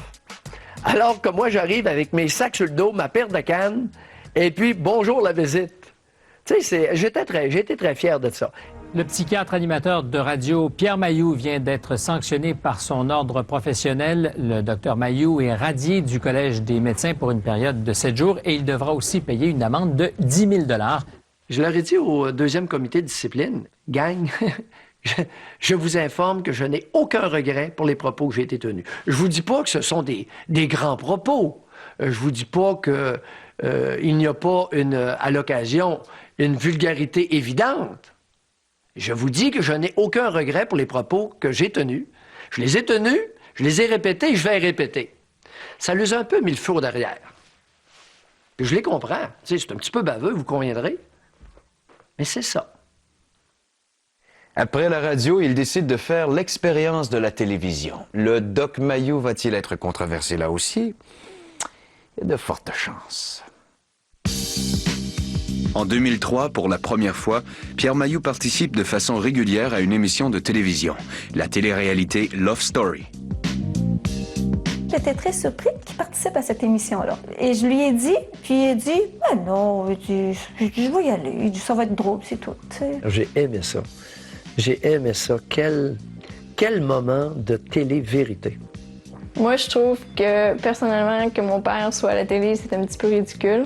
alors que moi, j'arrive avec mes sacs sur le dos, ma paire de cannes, et puis bonjour la visite. Tu sais, j'ai été très fier de ça. Le psychiatre animateur de radio Pierre Mailloux vient d'être sanctionné par son ordre professionnel. Le docteur Mailloux est radié du Collège des médecins pour une période de 7 jours et il devra aussi payer une amende de 10 000 $. Je leur ai dit au 2e comité de discipline, gang, je vous informe que je n'ai aucun regret pour les propos que j'ai été tenus. Je vous dis pas que ce sont des grands propos. Je vous dis pas que il n'y a pas à l'occasion une vulgarité évidente. Je vous dis que je n'ai aucun regret pour les propos que j'ai tenus. Je les ai tenus, je les ai répétés et je vais les répéter. Ça les a un peu mis le feu derrière. Puis je les comprends. Tu sais, c'est un petit peu baveux, vous conviendrez. Mais c'est ça. Après la radio, il décide de faire l'expérience de la télévision. Le doc Mailloux va-t-il être controversé là aussi? Il y a de fortes chances. En 2003, pour la première fois, Pierre Mailloux participe de façon régulière à une émission de télévision, la télé-réalité Love Story. J'étais très surpris qu'il participe à cette émission-là. Et je lui ai dit, puis il a dit, « Ben non, je vais y aller, il dit, ça va être drôle, c'est tout. » J'ai aimé ça. J'ai aimé ça. Quel moment de télé-vérité. Moi, je trouve que, personnellement, que mon père soit à la télé, c'est un petit peu ridicule.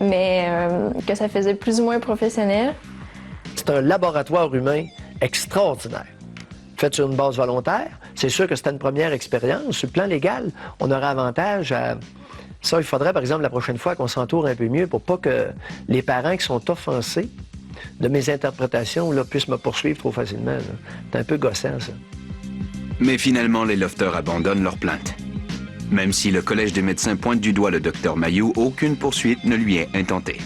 mais que ça faisait plus ou moins professionnel. C'est un laboratoire humain extraordinaire. Fait sur une base volontaire, c'est sûr que c'était une première expérience. Sur le plan légal, on aurait avantage à... Ça, il faudrait, par exemple, la prochaine fois qu'on s'entoure un peu mieux pour pas que les parents qui sont offensés de mes interprétations là, puissent me poursuivre trop facilement. Là. C'est un peu gossant, ça. Mais finalement, les lofters abandonnent leur plainte. Même si le Collège des médecins pointe du doigt le docteur Mayou, aucune poursuite ne lui est intentée.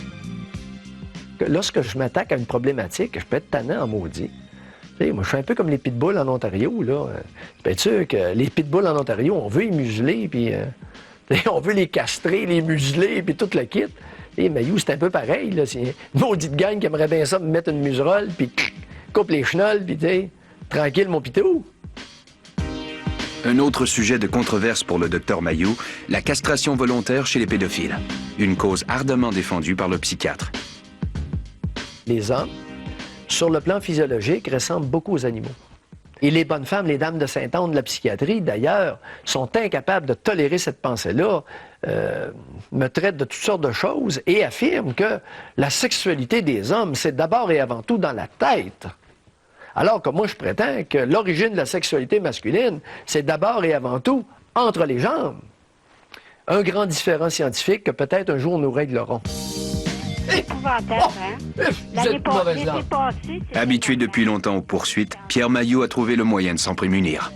Lorsque je m'attaque à une problématique, je peux être tannant en maudit. T'sais, moi, je suis un peu comme les pitbulls en Ontario, là. Je peux être sûr que les pitbulls en Ontario, on veut les museler, puis on veut les castrer, les museler, puis tout le kit. Et Mayou, c'est un peu pareil, là. C'est une maudite gang qui aimerait bien ça me mettre une muserolle, puis coupe les chenolles, puis tranquille, mon pitou. Un autre sujet de controverse pour le docteur Mayou, la castration volontaire chez les pédophiles. Une cause ardemment défendue par le psychiatre. Les hommes, sur le plan physiologique, ressemblent beaucoup aux animaux. Et les bonnes femmes, les dames de Sainte-Anne de la psychiatrie, d'ailleurs, sont incapables de tolérer cette pensée-là, me traitent de toutes sortes de choses et affirment que la sexualité des hommes, c'est d'abord et avant tout dans la tête. Alors que moi, je prétends que l'origine de la sexualité masculine, c'est d'abord et avant tout entre les jambes. Un grand différent scientifique que peut-être un jour nous réglerons. Habitué depuis longtemps aux poursuites, Pierre Mayou a trouvé le moyen de s'en prémunir.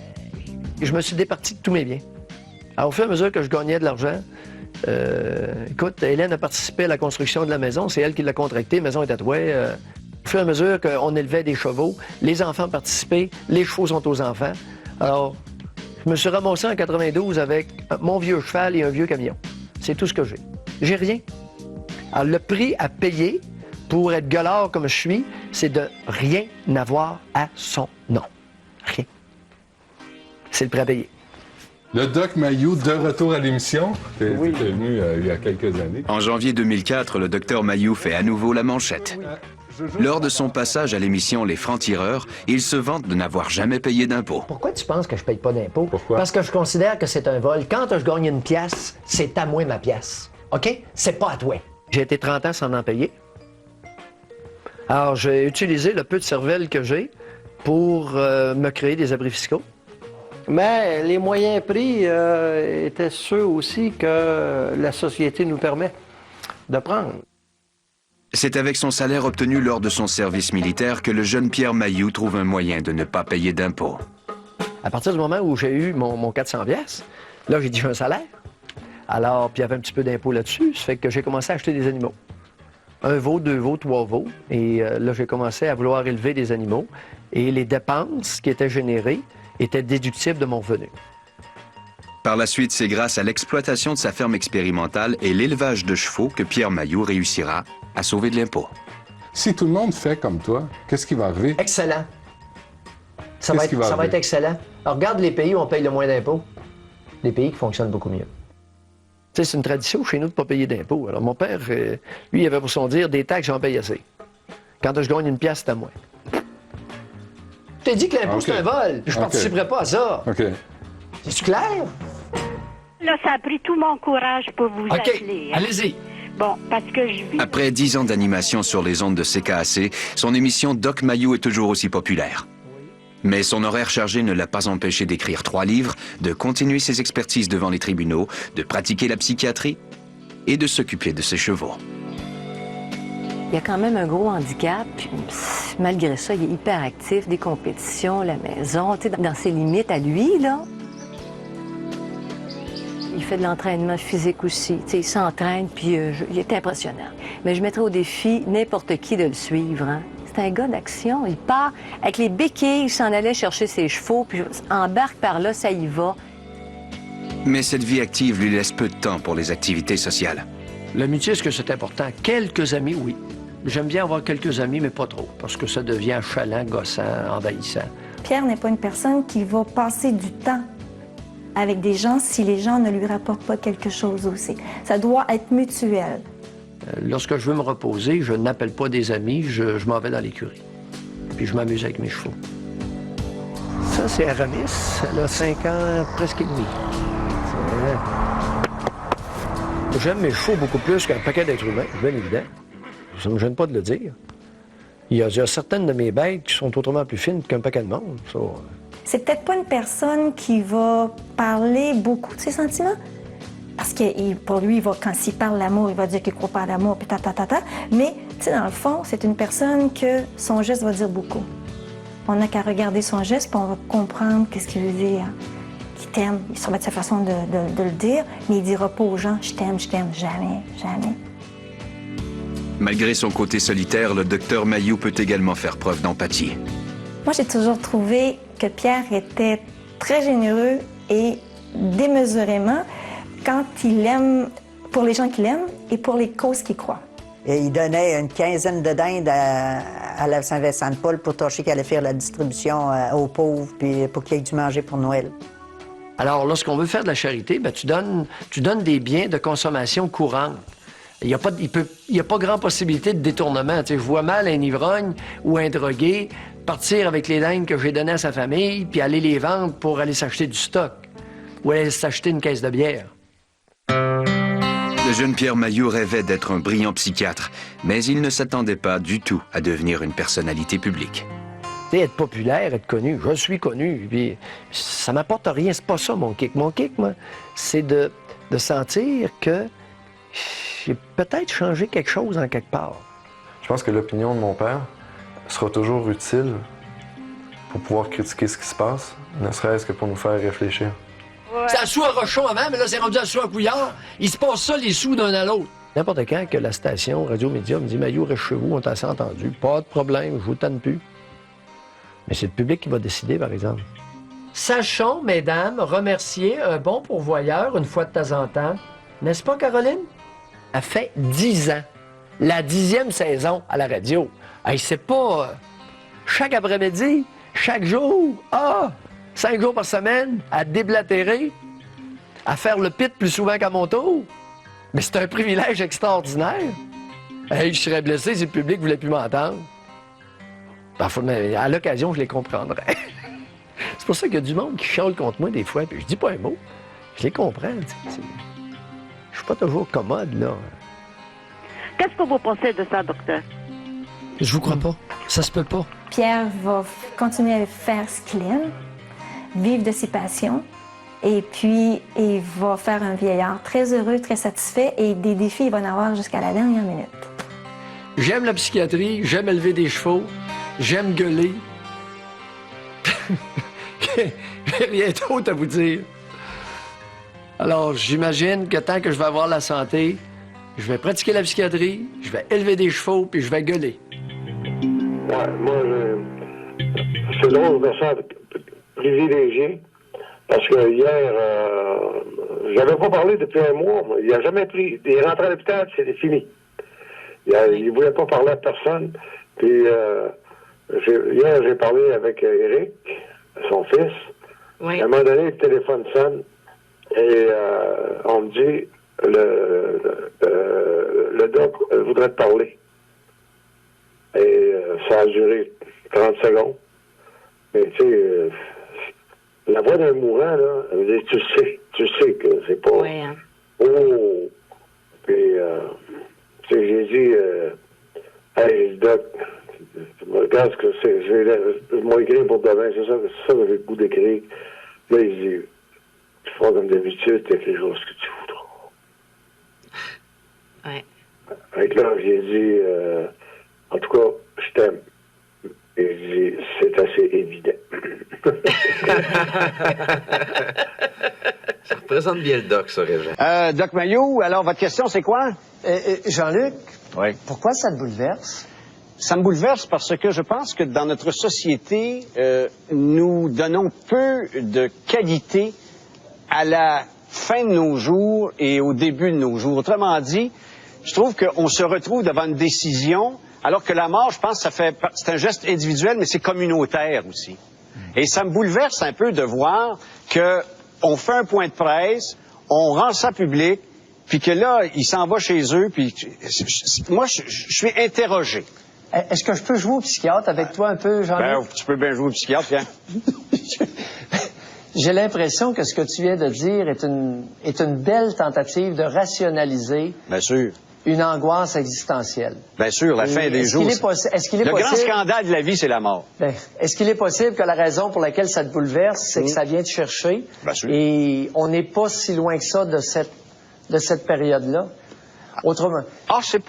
Je me suis départi de tous mes biens. Alors, au fur et à mesure que je gagnais de l'argent, écoute, Hélène a participé à la construction de la maison. C'est elle qui l'a contractée. La maison est à toi. Au fur et à mesure qu'on élevait des chevaux, les enfants participaient. Les chevaux sont aux enfants. Alors, je me suis ramassé en 92 avec mon vieux cheval et un vieux camion. C'est tout ce que j'ai. J'ai rien. Alors, le prix à payer pour être gueulard comme je suis, c'est de rien avoir à son nom. Rien. C'est le prix à payer. Le Doc Mayou, de retour à l'émission. T'es venu il y a quelques années. En janvier 2004, le docteur Mayou fait à nouveau la manchette. Lors de son passage à l'émission Les Francs-Tireurs, il se vante de n'avoir jamais payé d'impôts. Pourquoi tu penses que je paye pas d'impôts? Pourquoi? Parce que je considère que c'est un vol. Quand je gagne une pièce, c'est à moi ma pièce. OK? C'est pas à toi. J'ai été 30 ans sans en payer. Alors, j'ai utilisé le peu de cervelle que j'ai pour me créer des abris fiscaux. Mais les moyens pris étaient ceux aussi que la société nous permet de prendre. C'est avec son salaire obtenu lors de son service militaire que le jeune Pierre Mayou trouve un moyen de ne pas payer d'impôts. À partir du moment où j'ai eu mon 400 pièces, là, j'ai dit j'ai un salaire. Alors, puis il y avait un petit peu d'impôt là-dessus. Ça fait que j'ai commencé à acheter des animaux. 1 veau, 2 veaux, 3 veaux. Et là, j'ai commencé à vouloir élever des animaux. Et les dépenses qui étaient générées étaient déductibles de mon revenu. Par la suite, c'est grâce à l'exploitation de sa ferme expérimentale et l'élevage de chevaux que Pierre Mayou réussira à sauver de l'impôt. Si tout le monde fait comme toi, qu'est-ce qui va arriver? Excellent. Ça va être excellent. Alors, regarde les pays où on paye le moins d'impôts. Les pays qui fonctionnent beaucoup mieux. Tu sais, c'est une tradition chez nous de ne pas payer d'impôts. Alors, mon père, lui, il avait pour son dire, des taxes, j'en paye assez. Quand je gagne une pièce, c'est à moi. Je t'ai dit que l'impôt, c'est un vol. Je ne participerai pas à ça. OK. C'est-tu clair? Là, ça a pris tout mon courage pour vous appeler. Hein? Allez-y. Bon, parce que je vis... Après 10 ans d'animation sur les ondes de CKAC, son émission Doc Mayou est toujours aussi populaire. Mais son horaire chargé ne l'a pas empêché d'écrire 3 livres, de continuer ses expertises devant les tribunaux, de pratiquer la psychiatrie et de s'occuper de ses chevaux. Il y a quand même un gros handicap. Puis, malgré ça, il est hyper actif, des compétitions, la maison, tu sais, dans ses limites à lui, là. Il fait de l'entraînement physique aussi. Tu sais, il s'entraîne, puis il est impressionnant. Mais je mettrais au défi n'importe qui de le suivre, hein. C'est un gars d'action. Il part avec les béquilles, il s'en allait chercher ses chevaux, puis embarque par là, ça y va. Mais cette vie active lui laisse peu de temps pour les activités sociales. L'amitié, est-ce que c'est important? Quelques amis, oui. J'aime bien avoir quelques amis, mais pas trop, parce que ça devient chalant, gossant, envahissant. Pierre n'est pas une personne qui va passer du temps avec des gens si les gens ne lui rapportent pas quelque chose aussi. Ça doit être mutuel. Lorsque je veux me reposer, je n'appelle pas des amis, je m'en vais dans l'écurie. Puis je m'amuse avec mes chevaux. Ça, c'est Aramis. Elle a 5 ans, presque et demi. J'aime mes chevaux beaucoup plus qu'un paquet d'êtres humains, bien évident. Ça ne me gêne pas de le dire. Il y a certaines de mes bêtes qui sont autrement plus fines qu'un paquet de monde. Ça, C'est peut-être pas une personne qui va parler beaucoup de ses sentiments. Parce que pour lui, quand il parle l'amour, il va dire qu'il ne croit pas à l'amour, puis Mais, tu sais, dans le fond, c'est une personne que son geste va dire beaucoup. On n'a qu'à regarder son geste, puis on va comprendre qu'est-ce qu'il veut dire. Qu'il t'aime, il se remet de sa façon de le dire, mais il ne dira pas aux gens « je t'aime, jamais, jamais ». Malgré son côté solitaire, le docteur Mailloux peut également faire preuve d'empathie. Moi, j'ai toujours trouvé que Pierre était très généreux et démesurément quand il aime pour les gens qu'il aime et pour les causes qu'il croit. Et il donnait une quinzaine de dindes à la Saint-Vincent-de-Paul pour tâcher qu'elle allait faire la distribution aux pauvres puis pour qu'il y ait du manger pour Noël. Alors, lorsqu'on veut faire de la charité, ben, tu donnes des biens de consommation courante. Il n'y a pas grand possibilité de détournement. Tu sais, je vois mal un ivrogne ou un drogué partir avec les dindes que j'ai données à sa famille puis aller les vendre pour aller s'acheter du stock ou aller s'acheter une caisse de bière. Le jeune Pierre Mailloux rêvait d'être un brillant psychiatre, mais il ne s'attendait pas du tout à devenir une personnalité publique. Tu sais, être populaire, être connu, je suis connu, puis ça m'apporte rien, c'est pas ça mon kick. Mon kick, moi, c'est de sentir que j'ai peut-être changé quelque chose en quelque part. Je pense que l'opinion de mon père sera toujours utile pour pouvoir critiquer ce qui se passe, ne serait-ce que pour nous faire réfléchir. C'est à sous à Rochon avant, mais là, c'est rendu à sous à Couillard. Il se passe ça, les sous d'un à l'autre. N'importe quand que la station Radio-Média me dit « Mailloux, reste chez vous, on t'a assez entendu. Pas de problème, je vous tanne plus. » Mais c'est le public qui va décider, par exemple. Sachons, mesdames, remercier un bon pourvoyeur une fois de temps en temps. N'est-ce pas, Caroline? Elle fait 10 ans. La 10e saison à la radio. Hey, c'est pas chaque après-midi, chaque jour, 5 jours par semaine, à déblatérer, à faire le pit plus souvent qu'à mon tour. Mais c'est un privilège extraordinaire. Hey, je serais blessé si le public voulait plus m'entendre. Parfois, mais à l'occasion, je les comprendrais. C'est pour ça qu'il y a du monde qui chiale contre moi des fois, puis je dis pas un mot. Je les comprends. Je suis pas toujours commode, là. Qu'est-ce que vous pensez de ça, docteur? Je vous crois pas. Ça se peut pas. Pierre va continuer à faire ce qu'il aime, vivre de ses passions, et puis il va faire un vieillard très heureux, très satisfait, et des défis, il va en avoir jusqu'à la dernière minute. J'aime la psychiatrie, j'aime élever des chevaux, j'aime gueuler. J'ai rien d'autre à vous dire. Alors, j'imagine que tant que je vais avoir la santé, je vais pratiquer la psychiatrie, je vais élever des chevaux, puis je vais gueuler. Ouais, moi, c'est drôle, je me sens privilégié. Parce que hier, j'avais pas parlé depuis un mois. Il n'a jamais pris. Il est rentré à l'hôpital, c'était fini. Il ne voulait pas parler à personne. Puis, hier, j'ai parlé avec Eric, son fils. Oui. À un moment donné, le téléphone sonne. Et on me dit, le doc voudrait te parler. Et ça a duré 30 secondes. Mais tu sais, la voix d'un mourant, là, elle veut dire, tu sais que c'est pas... Oui, hein. Oh! Puis, tu sais, j'ai dit, hey, doc, regarde ce que c'est. Je m'ai écrit pour demain, c'est ça que j'ai le goût d'écrire. Là, il dit, tu feras comme d'habitude, tu écriras ce que tu voudras. Ouais. Avec là, j'ai dit, en tout cas, je t'aime. Et j'ai dit, c'est assez évident. Ça représente bien le doc, ça, Régent. Doc Mailloux, alors votre question, c'est quoi? Jean-Luc, oui. Pourquoi ça te bouleverse? Ça me bouleverse parce que je pense que dans notre société, nous donnons peu de qualité à la fin de nos jours et au début de nos jours. Autrement dit, je trouve qu'on se retrouve devant une décision, alors que la mort, je pense, c'est un geste individuel, mais c'est communautaire aussi. Et ça me bouleverse un peu de voir qu'on fait un point de presse, on rend ça public, puis que là, il s'en va chez eux, puis moi, je suis interrogé. Est-ce que je peux jouer au psychiatre avec toi un peu, Jean-Luc? Ben, tu peux bien jouer au psychiatre, viens. J'ai l'impression que ce que tu viens de dire est une belle tentative de rationaliser Bien sûr. une angoisse existentielle. Bien sûr, la fin des jours. Le grand scandale de la vie, c'est la mort. Ben, est-ce qu'il est possible que la raison pour laquelle ça te bouleverse, c'est que ça vient te chercher? Bien sûr. Et on n'est pas si loin que ça de cette période-là. Autrement. Ah, c'est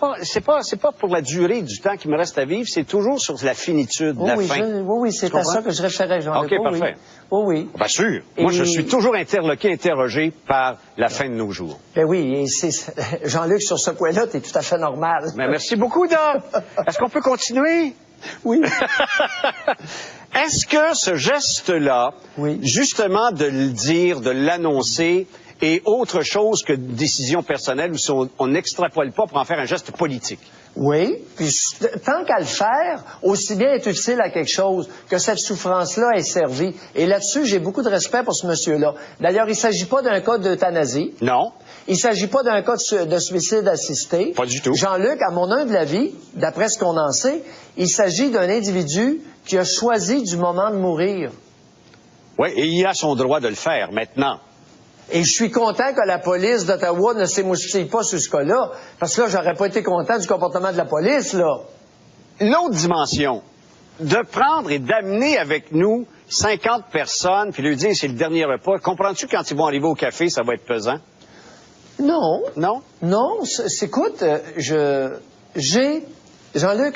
pas pour la durée du temps qui me reste à vivre, c'est toujours sur la finitude, la fin. Oui, c'est à ça que je référais, Jean-Luc. OK, parfait. Oui. Bien sûr. Moi, je suis toujours interrogé par la fin de nos jours. Ben oui, et Jean-Luc, sur ce point-là, tu es tout à fait normal. Mais merci beaucoup, Doc. Est-ce qu'on peut continuer? Oui. Est-ce que ce geste-là, justement de le dire, de l'annoncer, est autre chose que une décision personnelle ou si on n'extrapole pas pour en faire un geste politique? Oui, puis tant qu'à le faire, aussi bien être utile à quelque chose que cette souffrance-là est servie. Et là-dessus, j'ai beaucoup de respect pour ce monsieur-là. D'ailleurs, il ne s'agit pas d'un cas d'euthanasie. Non. Il ne s'agit pas d'un cas de suicide assisté. Pas du tout. Jean-Luc, à mon humble avis, d'après ce qu'on en sait, il s'agit d'un individu qui a choisi du moment de mourir. Oui, et il a son droit de le faire maintenant. Et je suis content que la police d'Ottawa ne s'émoustille pas sur ce cas-là, parce que là, j'aurais pas été content du comportement de la police, là. L'autre dimension, de prendre et d'amener avec nous 50 personnes, puis lui dire c'est le dernier repas. Comprends-tu quand ils vont arriver au café, ça va être pesant? Non. Non? Non. Écoute, Jean-Luc,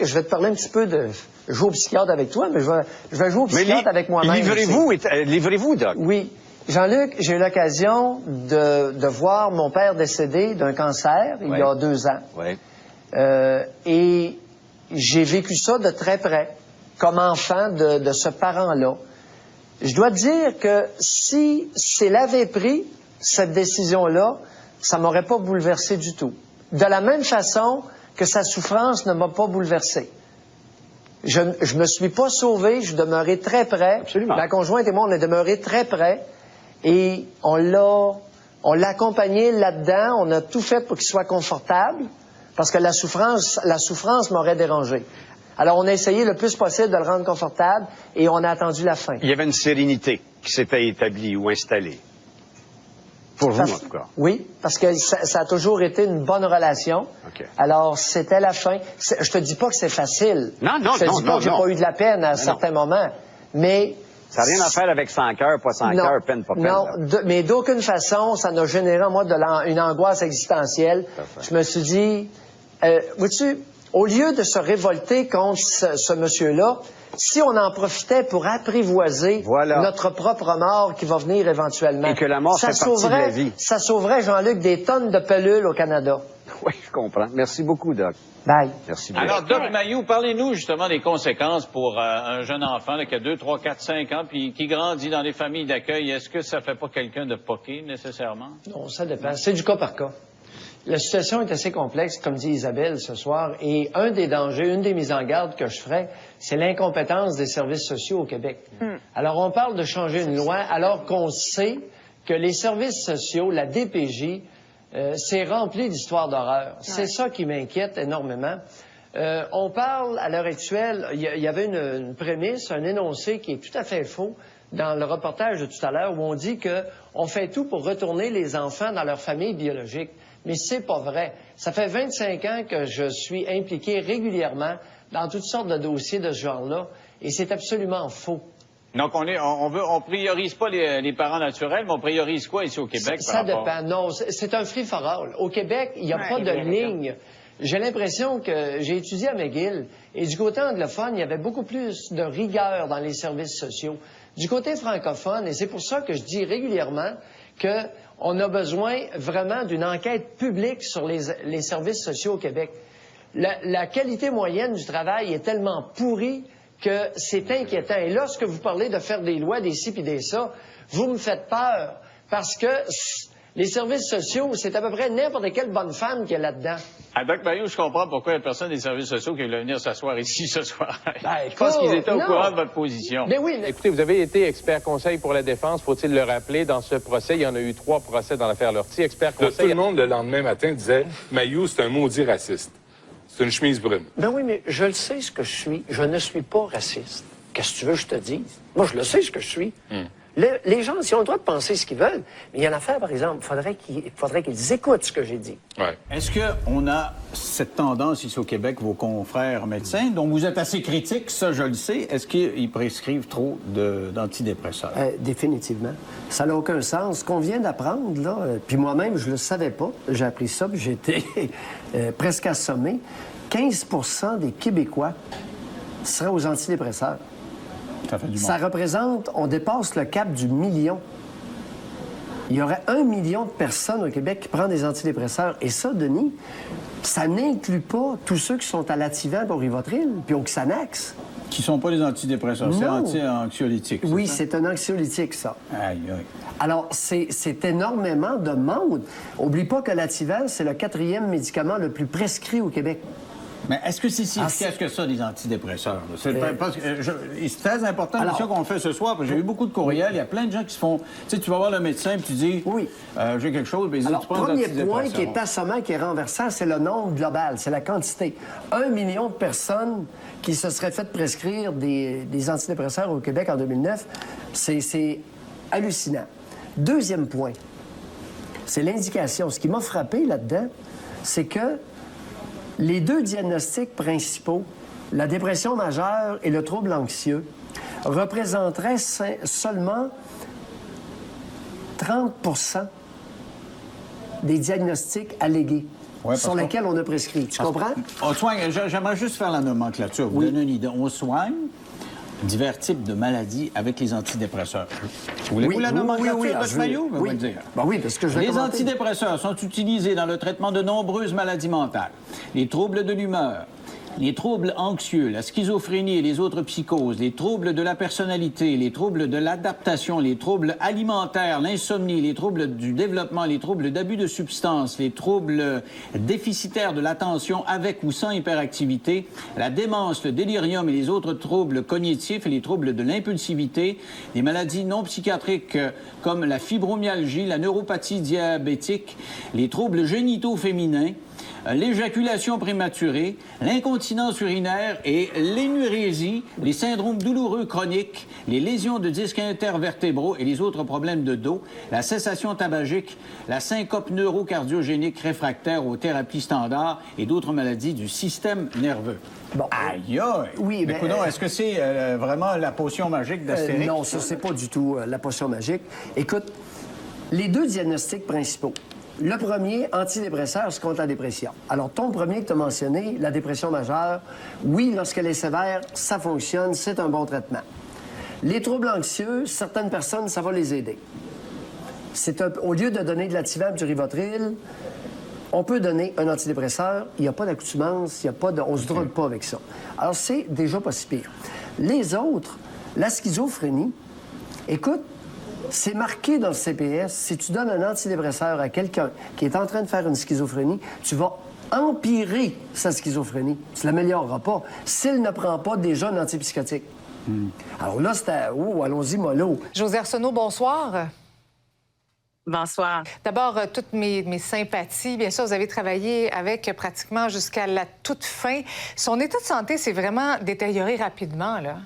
je vais te parler un petit peu de jouer au psychiatre avec toi, mais je vais jouer au psychiatre avec moi-même. Livrez-vous, Doc. Oui. Jean-Luc, j'ai eu l'occasion de voir mon père décédé d'un cancer il y a 2 ans. Oui. Et j'ai vécu ça de très près, comme enfant de ce parent-là. Je dois te dire que s'il avait pris cette décision-là, ça m'aurait pas bouleversé du tout. De la même façon que sa souffrance ne m'a pas bouleversé. Je me suis pas sauvé, je demeurais très près. Absolument. Ma conjointe et moi, on est demeurés très près. Et on l'a accompagné là-dedans, on a tout fait pour qu'il soit confortable, parce que la souffrance m'aurait dérangé. Alors on a essayé le plus possible de le rendre confortable et on a attendu la fin. Il y avait une sérénité qui s'était établie ou installée. Pour vous, en tout cas. Oui, parce que ça a toujours été une bonne relation. Okay. Alors c'était la fin. Je te dis pas que c'est facile. Non. Je te dis pas que j'ai pas eu de la peine à certains moments, mais... Ça n'a rien à faire avec 100 cœurs, pas 100 cœurs, peine, pas peine. Non, mais d'aucune façon, ça n'a généré en moi une angoisse existentielle. Je me suis dit, vois-tu, au lieu de se révolter contre ce monsieur-là, si on en profitait pour apprivoiser notre propre mort qui va venir éventuellement. Et que la mort fait partie de la vie. Ça sauverait, Jean-Luc, des tonnes de pelules au Canada. Oui, je comprends. Merci beaucoup, Doc. Bye. Merci bien. Alors, Doc Mayou, parlez-nous justement des conséquences pour un jeune enfant là, qui a 2, 3, 4, 5 ans, puis qui grandit dans des familles d'accueil. Est-ce que ça fait pas quelqu'un de poqué, nécessairement? Non, ça dépend. C'est du cas par cas. La situation est assez complexe, comme dit Isabelle ce soir, et un des dangers, une des mises en garde que je ferais, c'est l'incompétence des services sociaux au Québec. Alors, on parle de changer une loi alors qu'on sait que les services sociaux, la DPJ, c'est rempli d'histoires d'horreur. C'est ça qui m'inquiète énormément. On parle, à l'heure actuelle, il y avait une prémisse, un énoncé qui est tout à fait faux dans le reportage de tout à l'heure où on dit qu'on fait tout pour retourner les enfants dans leur famille biologique. Mais c'est pas vrai. Ça fait 25 ans que je suis impliqué régulièrement dans toutes sortes de dossiers de ce genre-là et c'est absolument faux. Donc, on priorise pas les parents naturels, mais on priorise quoi ici au Québec? Ça dépend. Non, c'est un free-for-all. Au Québec, il n'y a pas de ligne. J'ai l'impression que j'ai étudié à McGill et du côté anglophone, il y avait beaucoup plus de rigueur dans les services sociaux. Du côté francophone, et c'est pour ça que je dis régulièrement qu'on a besoin vraiment d'une enquête publique sur les services sociaux au Québec. La qualité moyenne du travail est tellement pourrie que c'est inquiétant. Et lorsque vous parlez de faire des lois, des ci puis des ça, vous me faites peur parce que les services sociaux, c'est à peu près n'importe quelle bonne femme qui est là-dedans. À Doc Mayou, je comprends pourquoi il y a personne des services sociaux qui veut venir s'asseoir ici ce soir. Ben, je pense qu'ils étaient au courant de votre position. Mais oui, mais... Écoutez, vous avez été expert conseil pour la défense, faut-il le rappeler, dans ce procès. Il y en a eu 3 procès dans l'affaire Lortie. Expert conseil... Tout le monde, le lendemain matin, disait « Mayou, c'est un maudit raciste. C'est une chemise brune. » Ben oui, mais je le sais ce que je suis. Je ne suis pas raciste. Qu'est-ce que tu veux que je te dise? Moi, je le sais ce que je suis. Les gens, ils ont le droit de penser ce qu'ils veulent, mais il y a une affaire, par exemple, il faudrait qu'ils écoutent ce que j'ai dit. Est-ce qu'on a cette tendance ici au Québec, vos confrères médecins, dont vous êtes assez critiques, ça je le sais, est-ce qu'ils prescrivent trop d'antidépresseurs? Définitivement. Ça n'a aucun sens. Ce qu'on vient d'apprendre, là, puis moi-même, je ne le savais pas, j'ai appris ça, puis j'ai été presque assommé, 15 des Québécois seraient aux antidépresseurs. Ça fait du Ça représente, on dépasse le cap du million. Il y aurait 1 million de personnes au Québec qui prennent des antidépresseurs. Et ça, Denis, ça n'inclut pas tous ceux qui sont à l'Ativan et au Rivotril, puis au Xanax. Qui ne sont pas des antidépresseurs, c'est anxiolytique. Oui, c'est un anxiolytique, ça. Aïe, aïe. Alors, c'est énormément de monde. Oublie pas que l'Ativan, c'est le 4e médicament le plus prescrit au Québec. Mais est-ce que c'est si efficace que ça, des antidépresseurs? C'est très important, l'émission qu'on fait ce soir, parce que j'ai eu beaucoup de courriels, il y a plein de gens qui se font... Tu sais, tu vas voir le médecin, puis tu dis, oui, j'ai quelque chose, mais alors, tu prends des premier antidépresseurs. point qui est assommant, qui est renversant, c'est le nombre global, c'est la quantité. 1 million de personnes qui se seraient fait prescrire des antidépresseurs au Québec en 2009, c'est hallucinant. Deuxième point, c'est l'indication. Ce qui m'a frappé là-dedans, c'est que les 2 diagnostics principaux, la dépression majeure et le trouble anxieux, représenteraient seulement 30 des diagnostics allégués sur lesquels on a prescrit. Tu comprends? On soigne, j'aimerais juste faire la nomenclature. Vous donner une idée. On soigne divers types de maladies avec les antidépresseurs. Voulez-vous la nomenclature de Maillot? Oui, oui, parce que je vais Les commenter. antidépresseurs sont utilisés dans le traitement de nombreuses maladies mentales. Les troubles de l'humeur, les troubles anxieux, la schizophrénie et les autres psychoses, les troubles de la personnalité, les troubles de l'adaptation, les troubles alimentaires, l'insomnie, les troubles du développement, les troubles d'abus de substances, les troubles déficitaires de l'attention avec ou sans hyperactivité, la démence, le délirium et les autres troubles cognitifs et les troubles de l'impulsivité, les maladies non psychiatriques comme la fibromyalgie, la neuropathie diabétique, les troubles génitaux féminins, l'éjaculation prématurée, l'incontinence urinaire et l'énurésie, les syndromes douloureux chroniques, les lésions de disques intervertébraux et les autres problèmes de dos, la cessation tabagique, la syncope neurocardiogénique réfractaire aux thérapies standards et d'autres maladies du système nerveux. Bon, aïe, aïe! Oui, mais... Écoute, est-ce que c'est vraiment la potion magique d'Astérix? Non, ça, c'est pas du tout la potion magique. Écoute, les 2 diagnostics principaux. Le premier, antidépresseur, c'est contre la dépression. Alors, ton premier que tu as mentionné, la dépression majeure, oui, lorsqu'elle est sévère, ça fonctionne, c'est un bon traitement. Les troubles anxieux, certaines personnes, ça va les aider. Au lieu de donner de l'Ativan et du Rivotril, on peut donner un antidépresseur, il n'y a pas d'accoutumance, on ne se drogue pas avec ça. Alors, c'est déjà pas si pire. Les autres, la schizophrénie, écoute, c'est marqué dans le CPS, si tu donnes un antidépresseur à quelqu'un qui est en train de faire une schizophrénie, tu vas empirer sa schizophrénie. Tu ne l'améliorera pas s'il ne prend pas déjà un antipsychotique. Alors là, c'était... Oh, allons-y, mollo. Josée Arsenault, bonsoir. Bonsoir. D'abord, toutes mes sympathies. Bien sûr, vous avez travaillé avec pratiquement jusqu'à la toute fin. Son état de santé s'est vraiment détérioré rapidement, là.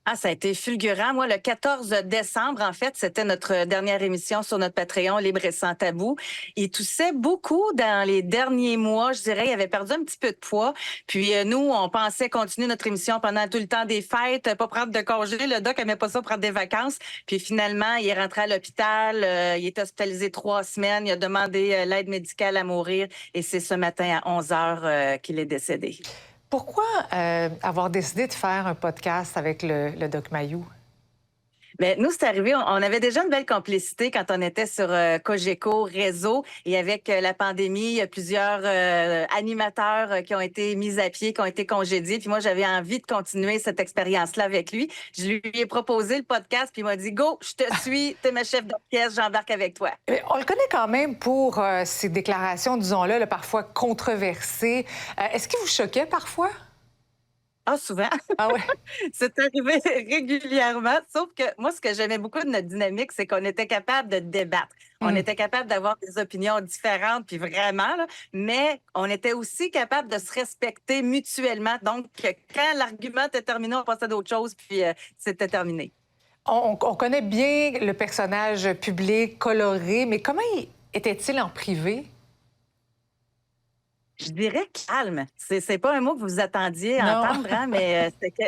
Ah, ça a été fulgurant. Moi, le 14 décembre, en fait, c'était notre dernière émission sur notre Patreon Libre et sans tabou. Il toussait beaucoup dans les derniers mois, je dirais. Il avait perdu un petit peu de poids. Puis nous, on pensait continuer notre émission pendant tout le temps des fêtes, pas prendre de congé. Le doc aimait pas ça, prendre des vacances. Puis finalement, il est rentré à l'hôpital. Il est hospitalisé 3 semaines. Il a demandé l'aide médicale à mourir. Et c'est ce matin à 11 h qu'il est décédé. Pourquoi avoir décidé de faire un podcast avec le Doc Maillot? Bien, nous, c'est arrivé, on avait déjà une belle complicité quand on était sur Cogeco Réseau. Et avec la pandémie, il y a plusieurs animateurs qui ont été mis à pied, qui ont été congédiés. Puis moi, j'avais envie de continuer cette expérience-là avec lui. Je lui ai proposé le podcast, puis il m'a dit « Go, je te suis, t'es ma chef d'orchestre, j'embarque avec toi. » On le connaît quand même pour ses déclarations, disons-le, là, parfois controversées. Est-ce qu'il vous choquait parfois? Ah, souvent. Ah ouais? C'est arrivé régulièrement. Sauf que moi, ce que j'aimais beaucoup de notre dynamique, c'est qu'on était capable de débattre. On était capable d'avoir des opinions différentes, puis vraiment, là, mais on était aussi capable de se respecter mutuellement. Donc, quand l'argument était terminé, on passait à d'autres choses, puis c'était terminé. On connaît bien le personnage public, coloré, mais comment était-il en privé? Je dirais calme. C'est pas un mot que vous attendiez à entendre, hein, mais c'est que...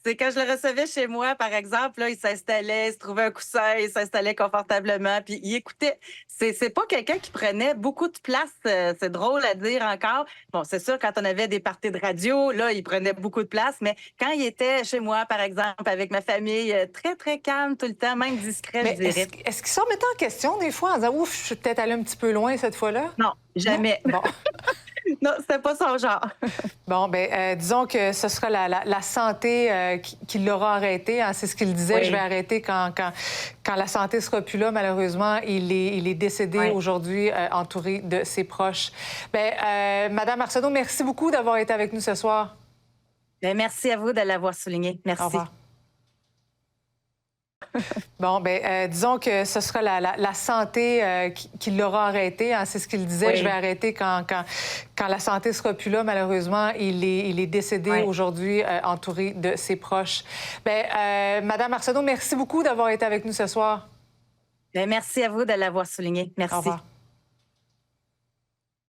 C'est quand je le recevais chez moi, par exemple, là, il s'installait, il se trouvait un coussin, il s'installait confortablement, puis il écoutait. C'est pas quelqu'un qui prenait beaucoup de place, c'est drôle à dire encore. Bon, c'est sûr, quand on avait des parties de radio, là, il prenait beaucoup de place, mais quand il était chez moi, par exemple, avec ma famille, très, très calme tout le temps, même discret, Mais je dirais. est-ce qu'il s'en mettait en question des fois en disant « Ouf, je suis peut-être allé un petit peu loin cette fois-là? » Non, jamais. Non? Bon. Non, c'était pas son genre. Bon, bien, disons que ce sera la santé qui l'aura arrêté. Hein, c'est ce qu'il disait. Oui. Je vais arrêter quand la santé sera plus là. Malheureusement, il est décédé aujourd'hui, entouré de ses proches. Bien, Madame Arsenault, merci beaucoup d'avoir été avec nous ce soir. Bien, merci à vous de l'avoir souligné. Merci. Au revoir. Bon, bien, disons que ce sera la santé qui l'aura arrêté. Hein, c'est ce qu'il disait. Oui. Je vais arrêter quand la santé sera plus là. Malheureusement, il est décédé aujourd'hui, entouré de ses proches. Bien, Madame Arsenault, merci beaucoup d'avoir été avec nous ce soir. Bien, merci à vous de l'avoir souligné. Merci. Au revoir.